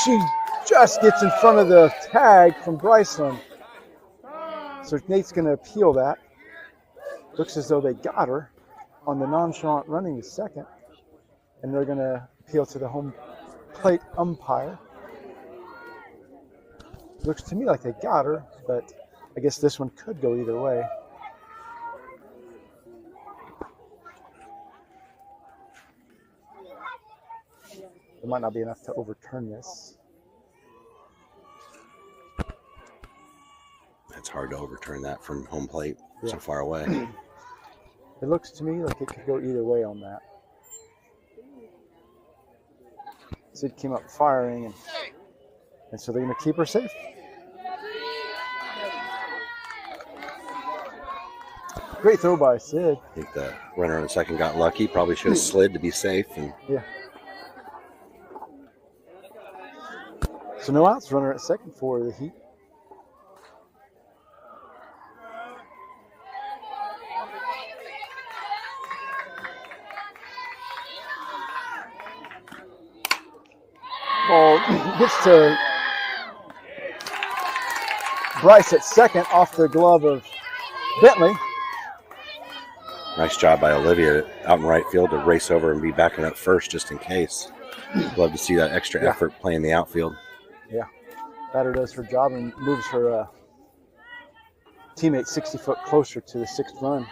she just gets in front of the tag from Bryceland. So Nate's going to appeal that. Looks as though they got her on the nonchalant running to second. And they're going to appeal to the home plate umpire. Looks to me like they got her, but I guess this one could go either way. It might not be enough to overturn this. It's hard to overturn that from home plate so far away. It looks to me like it could go either way on that. Sid came up firing, and so they're going to keep her safe. Great throw by Sid. I think the runner on second got lucky. Probably should have slid to be safe. And yeah. So no outs. Runner at second for the Heat. Ball gets to Bryce at second off the glove of Bentley. nice job by Olivia out in right field to race over and be backing up first just in case. Love to see that extra effort playing the outfield. Yeah, batter does her job and moves her teammate 60 foot closer to the sixth run.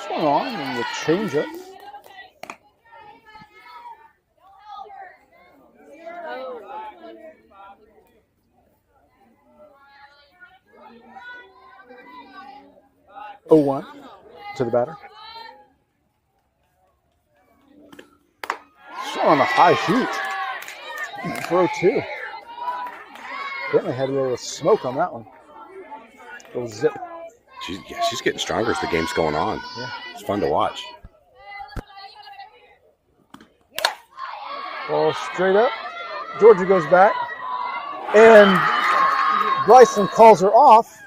Swung on and the changeup. Oh, 1 to the batter. Swung on a high heat. Throw 2. Bentley had a little smoke on that one. Little zip. She's getting stronger as the game's going on. Yeah. It's fun to watch. Ball straight up. Georgia goes back. And Bryson calls her off.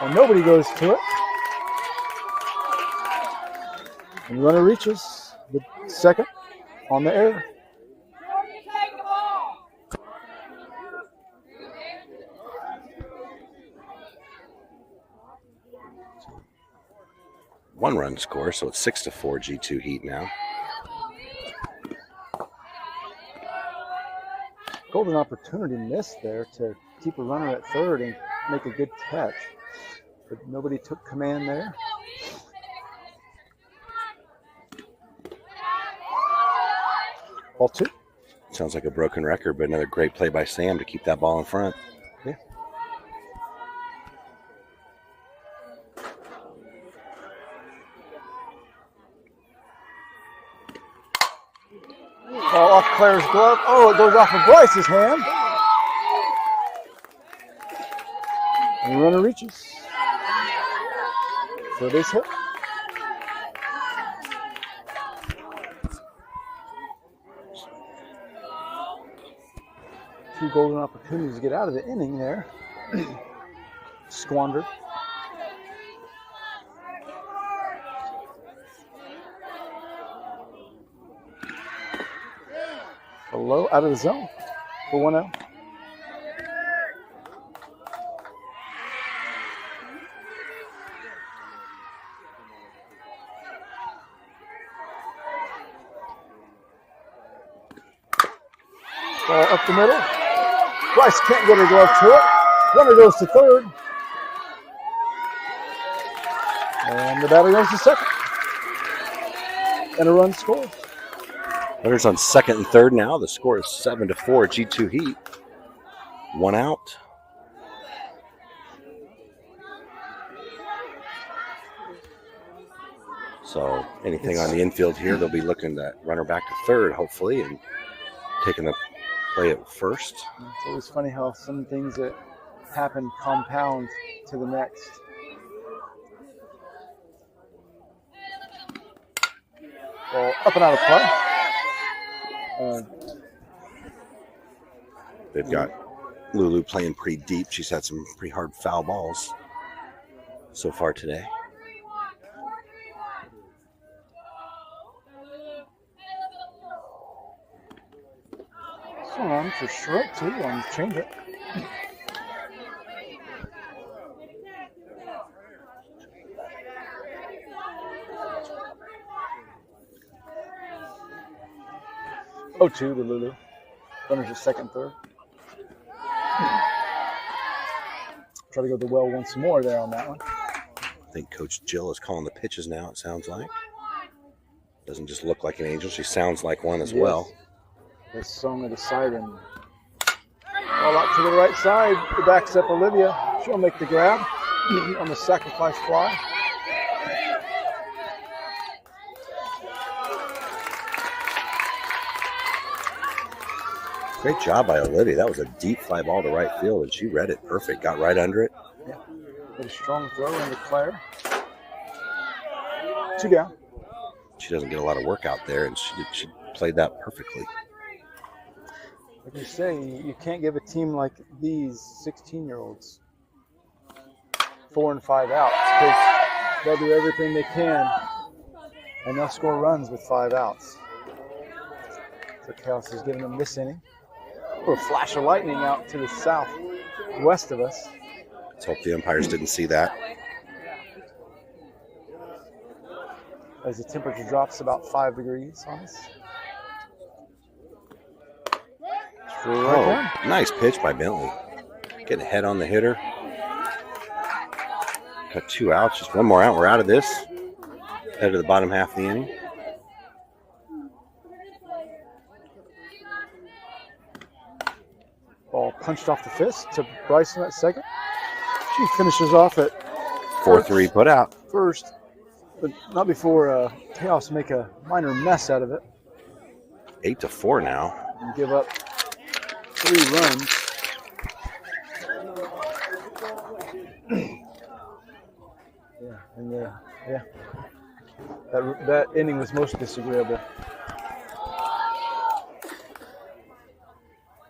And nobody goes to it. And runner reaches the second on the air. One run score, so it's 6-4 G2 Heat now. Golden opportunity missed there to keep a runner at third and make a good catch. But nobody took command there. Ball two. Sounds like a broken record, but another great play by Sam to keep that ball in front. Yeah. Ball off Claire's glove. Oh, it goes off of Bryce's hand. And the runner reaches. So it is hit. Two golden opportunities to get out of the inning there. Squandered. Low out of the zone for 1-0. Ball up the middle. Bryce can't get her glove to it. Runner goes to third. And the batter goes to second. And a run scores. Runners on second and third now. The score is 7-4 G2 Heat. One out. So anything on the infield here, they'll be looking to runner back to third, hopefully, and taking the play at first. It's always funny how some things that happen compound to the next. Ball up and out of play. They've got Lulu playing pretty deep. She's had some pretty hard foul balls so far today. Swung on for strike too on change it. Oh, 2 to Lulu. Runners at second, third. Try to go the well once more there on that one. I think Coach Jill is calling the pitches now, it sounds like. Doesn't just look like an angel. She sounds like one as well. The song of the siren. All out to the right side. The backs up Olivia. She'll make the grab on the sacrifice fly. Great job by Olivia. That was a deep fly ball to right field, and she read it perfect. Got right under it. Yeah. Get a strong throw into Claire. 2 down. She doesn't get a lot of work out there, and she played that perfectly. Like you say, you can't give a team like these 16-year-olds 4 and 5 outs because they'll do everything they can, and they'll score runs with 5 outs. So Khaos is giving them this inning. A little flash of lightning out to the southwest of us. Let's hope the umpires didn't see that. As the temperature drops about 5 degrees on us. Oh, nice pitch by Bentley. Getting ahead on the hitter. Got 2 outs, just 1 more out. We're out of this. Head to the bottom half of the inning. Ball punched off the fist to Bryson at second. She finishes off at 4-3 put out. first, but not before Khaos make a minor mess out of it. 8-4 now. And give up 3 runs. That inning was most disagreeable.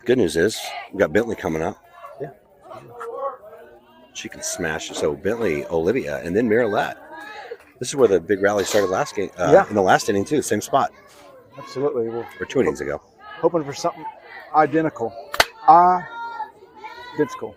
Good news is we got Bentley coming up. Yeah. She can smash it. So Bentley, Olivia, and then Miralette. This is where the big rally started last game. In the last inning too, same spot. Absolutely. Or 2 innings ago. Hoping for something identical. Identical.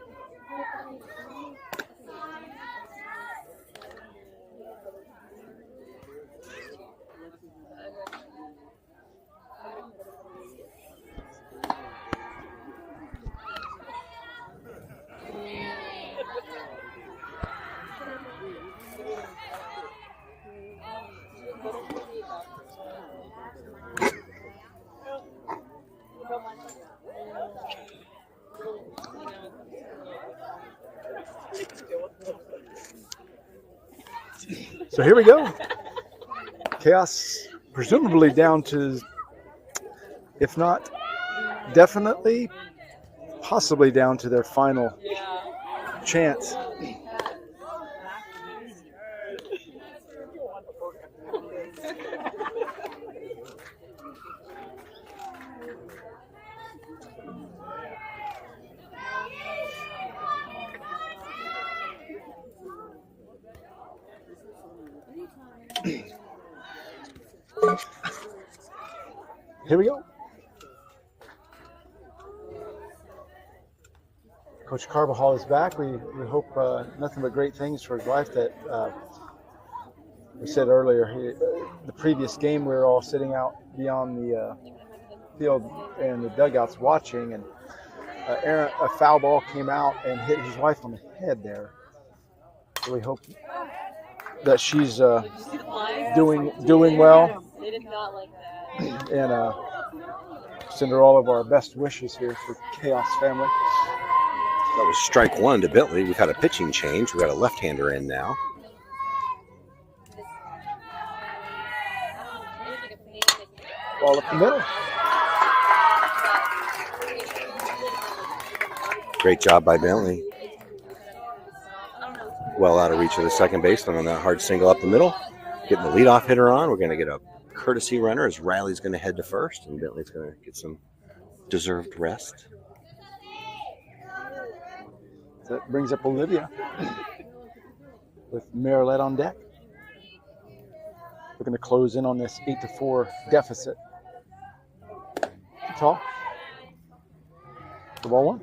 So here we go. Khaos presumably down to, if not definitely, possibly down to their final chance. Here we go. Coach Carbajal is back. We hope nothing but great things for his wife. That we said earlier, the previous game we were all sitting out beyond the field and the dugouts watching, and a foul ball came out and hit his wife on the head there. So we hope that she's doing well. They did not like that. And send her all of our best wishes here for Khaos family. That was strike one to Bentley. We've had a pitching change. We've got a left-hander in now. Ball up the middle. Great job by Bentley. Well out of reach of the second baseman on that hard single up the middle. Getting the leadoff hitter on. We're going to get a courtesy runner as Riley's going to head to first, and Bentley's going to get some deserved rest. That brings up Olivia with Miralette on deck. Looking to close in on this 8-4 deficit. Tall. The ball one.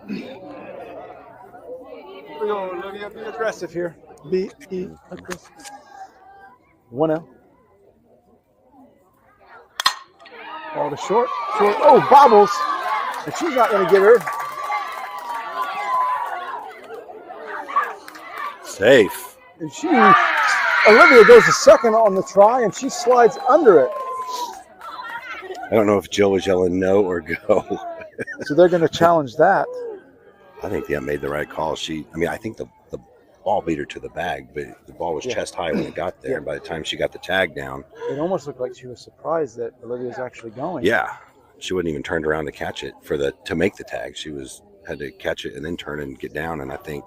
Here we go, Olivia. Be aggressive here. Be aggressive. 1-0. Ball to short. Oh, bobbles. And she's not going to get her. Safe. And Olivia goes to second on the try, and she slides under it. I don't know if Jill was yelling no or go. So they're going to challenge that. I think they made the right call. I think the ball beat her to the bag, but the ball was chest high when it got there. And by the time she got the tag down, it almost looked like she was surprised that Olivia was actually going. Yeah, she wouldn't even turned around to catch it to make the tag. She had to catch it and then turn and get down. And I think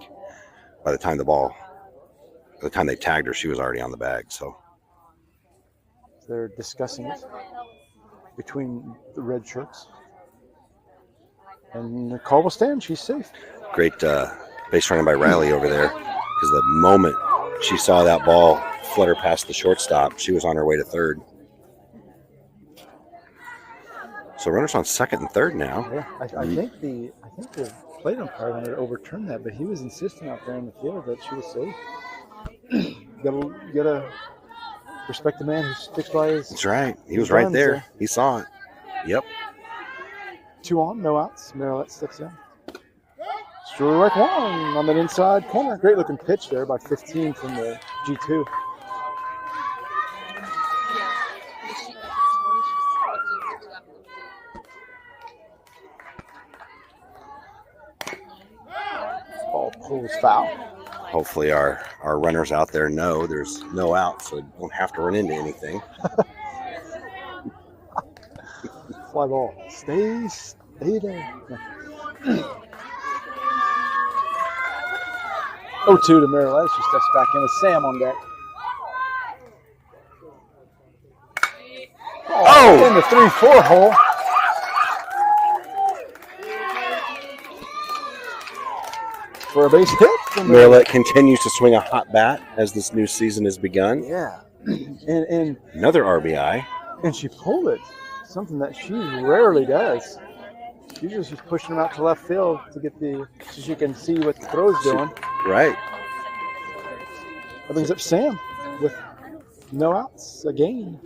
by the time they tagged her, she was already on the bag. So they're discussing it between the red shirts. And the call will stand. She's safe. Great base running by Riley over there, because the moment she saw that ball flutter past the shortstop, she was on her way to third. So runners on second and third now. Yeah, I think the plate umpire wanted to overturn that, but he was insisting out there in the field that she was safe. Gotta respect the man who sticks by his. That's right. He was right there. He saw it. Yep. 2 on, no outs. Miralette sticks in. Strike one on that inside corner. Great looking pitch there by 15 from the G2. Ball pulls foul. Hopefully our runners out there know there's no out, so they don't have to run into anything. Fly ball. Stay there. 0-2 to Maryland. She steps back in with Sam on deck. In the 3-4 hole. For a base hit. Maryland continues to swing a hot bat as this new season has begun. Yeah. And Another RBI. And she pulled it. Something that she rarely does. Usually she's pushing them out to left field to get so she can see what the throw's doing. Right. That brings up Sam with no outs, a gain.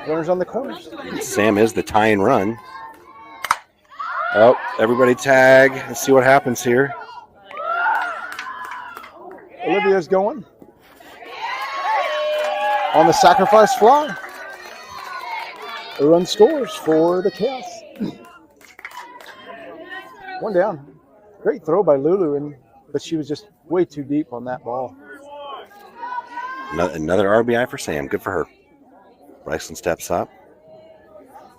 Runners on the corners. Sam is the tying run. Oh, everybody tag. Let's see what happens here. Olivia's going. On the sacrifice fly. A run scores for the Chaos. One down. Great throw by Lulu, but she was just way too deep on that ball. Another RBI for Sam. Good for her. Bryson steps up.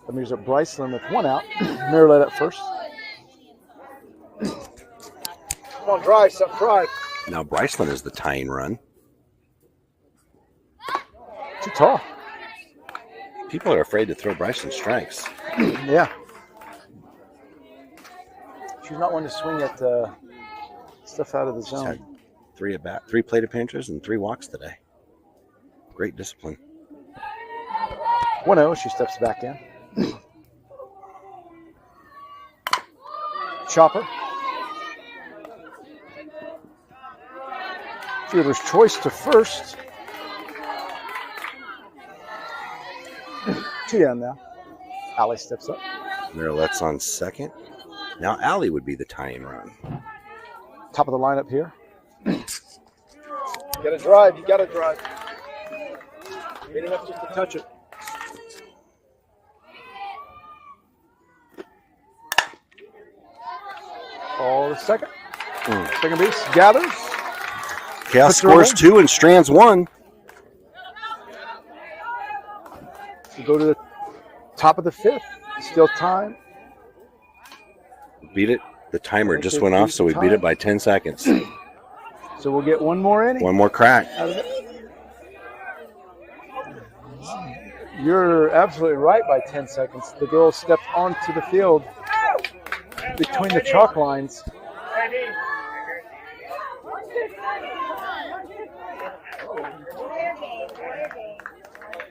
That moves up Bryson with one out. Maryland at first. Come on, Bryce, up front. Now Bryceland is the tying run. Too tall. People are afraid to throw Bryson strikes. Yeah. She's not one to swing at stuff out of the zone. Had 3 plate appearances and 3 walks today. Great discipline. 1-0, she steps back in. Chopper. Fielder's choice to first. 2 down now. Allie steps up. Marilette's on second. Now Allie would be the tying run. Top of the lineup here. You gotta drive, you gotta drive. Ain't enough just to touch it. Ball to second. Second base gathers. Chaos scores 2 and strands 1. We go to the top of the 5th. Still time. Beat it. The timer just went off, so we beat it by 10 seconds. So we'll get one more inning. One more crack. You're absolutely right by 10 seconds. The girls stepped onto the field between the chalk lines.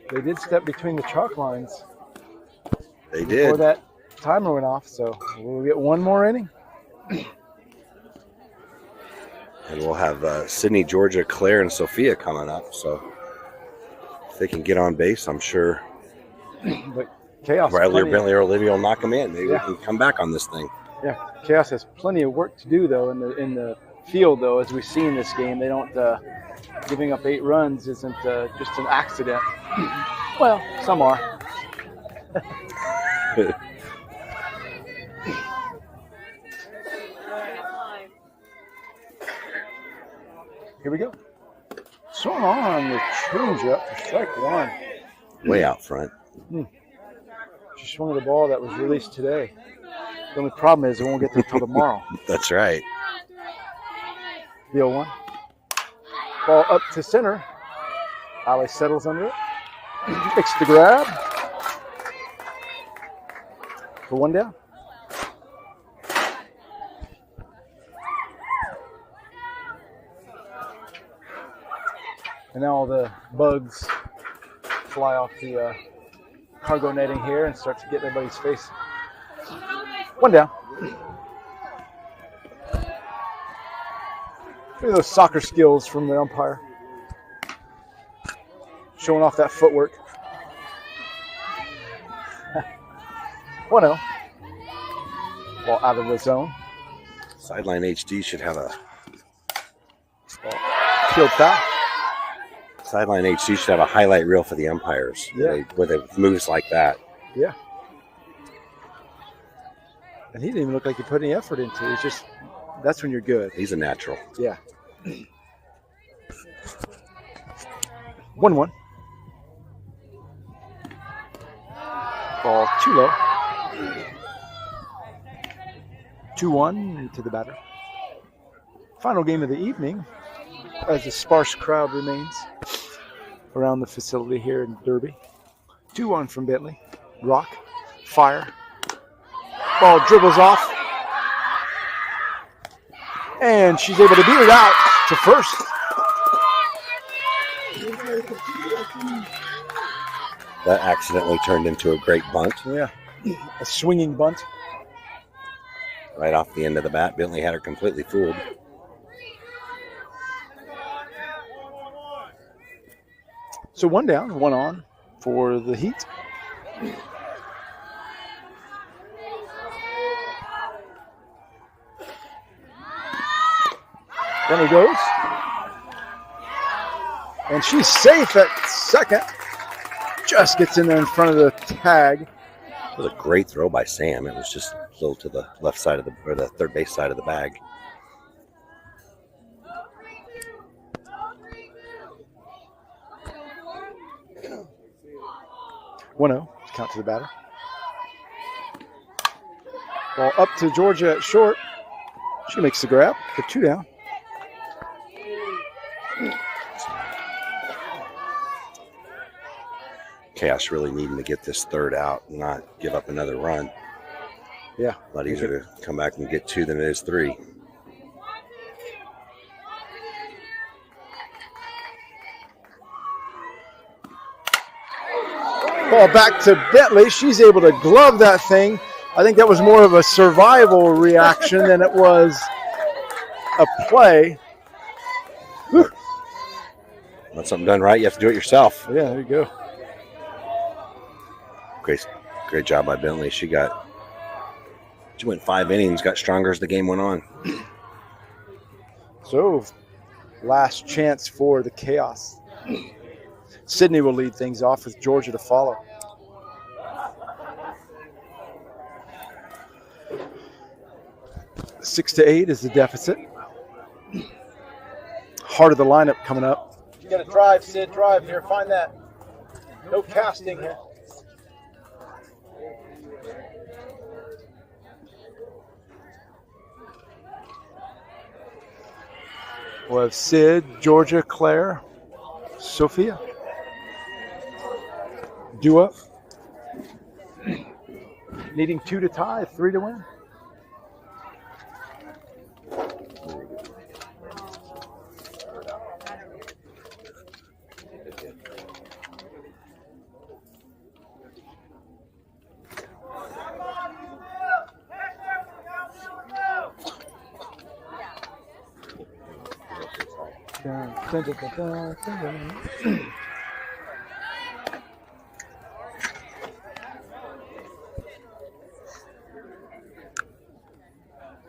They did step between the chalk lines. They Before did. that timer went off, so we'll get one more inning. And we'll have Sydney, Georgia, Claire, and Sophia coming up. So if they can get on base, I'm sure But Chaos. Riley or Bentley or Olivia will knock them in. Maybe we can come back on this thing. Yeah, Chaos has plenty of work to do though in the field though. As we see in this game, they don't giving up 8 runs isn't just an accident. Well, some are. Here we go. Swung on the changeup for strike 1. Way out front. She swung the ball that was released today. The only problem is it won't get there until tomorrow. That's right. The 0-1. Ball up to center. Allie settles under it. Makes the grab. For 1 down. And now all the bugs fly off the cargo netting here and start to get in everybody's face. 1 down. Look at those soccer skills from the umpire. Showing off that footwork. 1-0. Ball out of the zone. Sideline HD should have a Field foul. Sideline HD should have a highlight reel for the umpires. Yeah. With it moves like that. Yeah. And he didn't even look like he put any effort into it. It's just, that's when you're good. He's a natural. Yeah. 1-1. Ball too low. 2-1 to the batter. Final game of the evening, as a sparse crowd remains around the facility here in Derby. 2-1 from Bentley. Rock, fire. Ball dribbles off. And she's able to beat it out to first. That accidentally turned into a great bunt. Yeah, a swinging bunt. Right off the end of the bat. Bentley had her completely fooled. So 1 down, 1 on for the Heat. Bentley goes. And she's safe at second. Just gets in there in front of the tag. It was a great throw by Sam. It was just a little to the left side of the third base side of the bag. One-0. Count to the batter. Ball up to Georgia at short. She makes the grab for 2 down. Chaos really needing to get this third out and not give up another run. Yeah. A lot easier to come back and get 2 than it is 3. Ball back to Bentley. She's able to glove that thing. I think that was more of a survival reaction than it was a play. Want something done right, you have to do it yourself. Yeah, there you go. Great job by Bentley. She went 5 innings, got stronger as the game went on. So, last chance for the Chaos. Sydney will lead things off with Georgia to follow. Six to 8 is the deficit. Heart of the lineup coming up. You got to drive, Sid. Drive here. Find that. No casting here. We'll have Sid, Georgia, Claire, Sophia, Dua. Needing 2 to tie, 3 to win.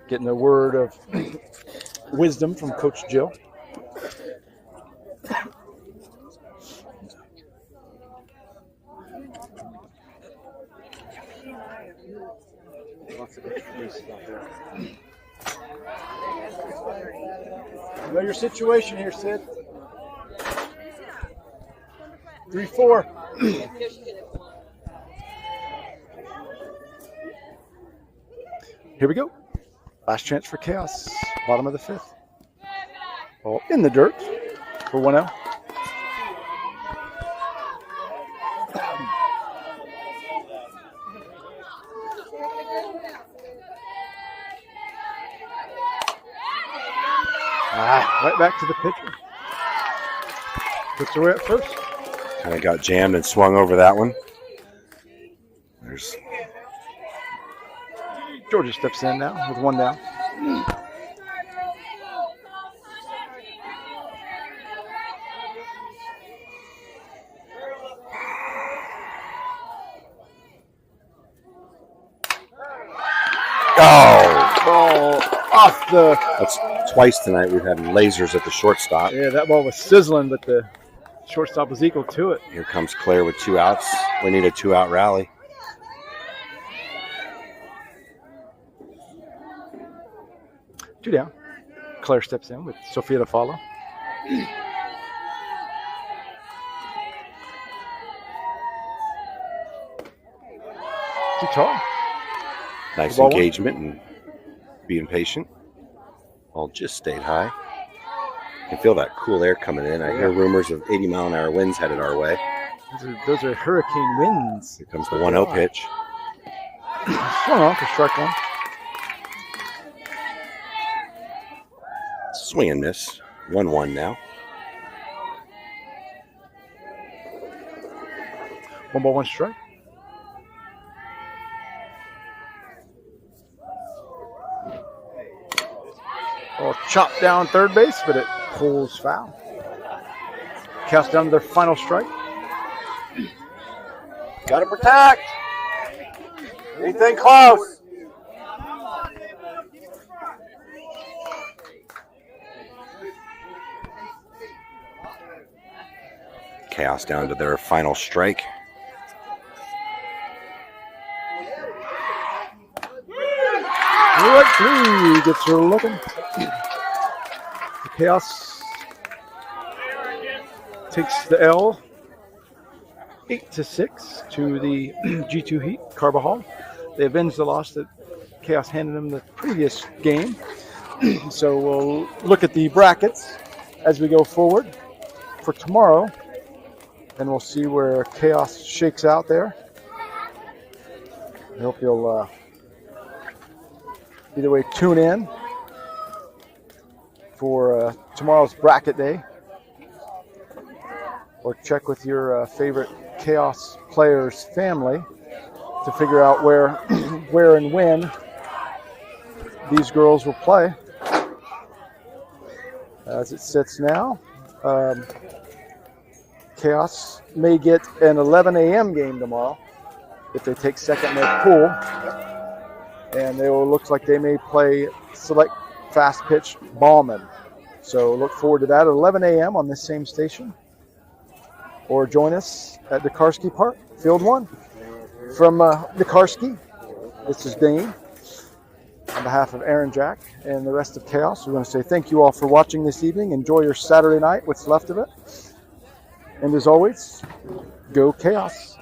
Getting a word of wisdom from Coach Jill. Know your situation here, Sid. 3-4. Here we go. Last chance for Chaos. Bottom of the 5th. Ball in the dirt for 1-0. Right back to the pitcher. Puts away at first. Kind of got jammed and swung over that one. There's Georgia steps in now with 1 down. Ball off the. That's twice tonight we've had lasers at the shortstop. Yeah, that ball was sizzling, but the shortstop was equal to it. Here comes Claire with 2 outs. We need a 2-out rally. Two down. Claire steps in with Sophia to follow. Too tall. Nice Ball engagement and being patient. Ball just stayed high. I can feel that cool air coming in. I hear rumors of 80-mile-an-hour winds headed our way. Those are hurricane winds. Here comes the 1-0 pitch. Swung on for strike one. Swing and miss. 1-1 now. 1 ball, 1 strike. Oh, chopped down third base, but it pulls foul. Cast down to their final strike. Got to protect. Anything close. Khaos down to their final strike. Right three gets her looking. The Khaos takes the L 8-6 to the G2 Heat-Carbajal. They avenged the loss that Khaos handed them the previous game. So we'll look at the brackets as we go forward for tomorrow, and we'll see where Khaos shakes out there. I hope you'll either way tune in for tomorrow's bracket day, or check with your favorite Khaos players' family to figure out where where and when these girls will play. As it sits now, Khaos may get an 11 a.m. game tomorrow if they take second in their pool, and they will look like they may play select fast pitch Ballman. So look forward to that at 11 a.m. on this same station, or join us at Dekarsky Park, Field 1. From Dekarsky, this is Dane. On behalf of Aaron, Jack, and the rest of Khaos, we want to say thank you all for watching this evening. Enjoy your Saturday night, what's left of it. And as always, go Khaos.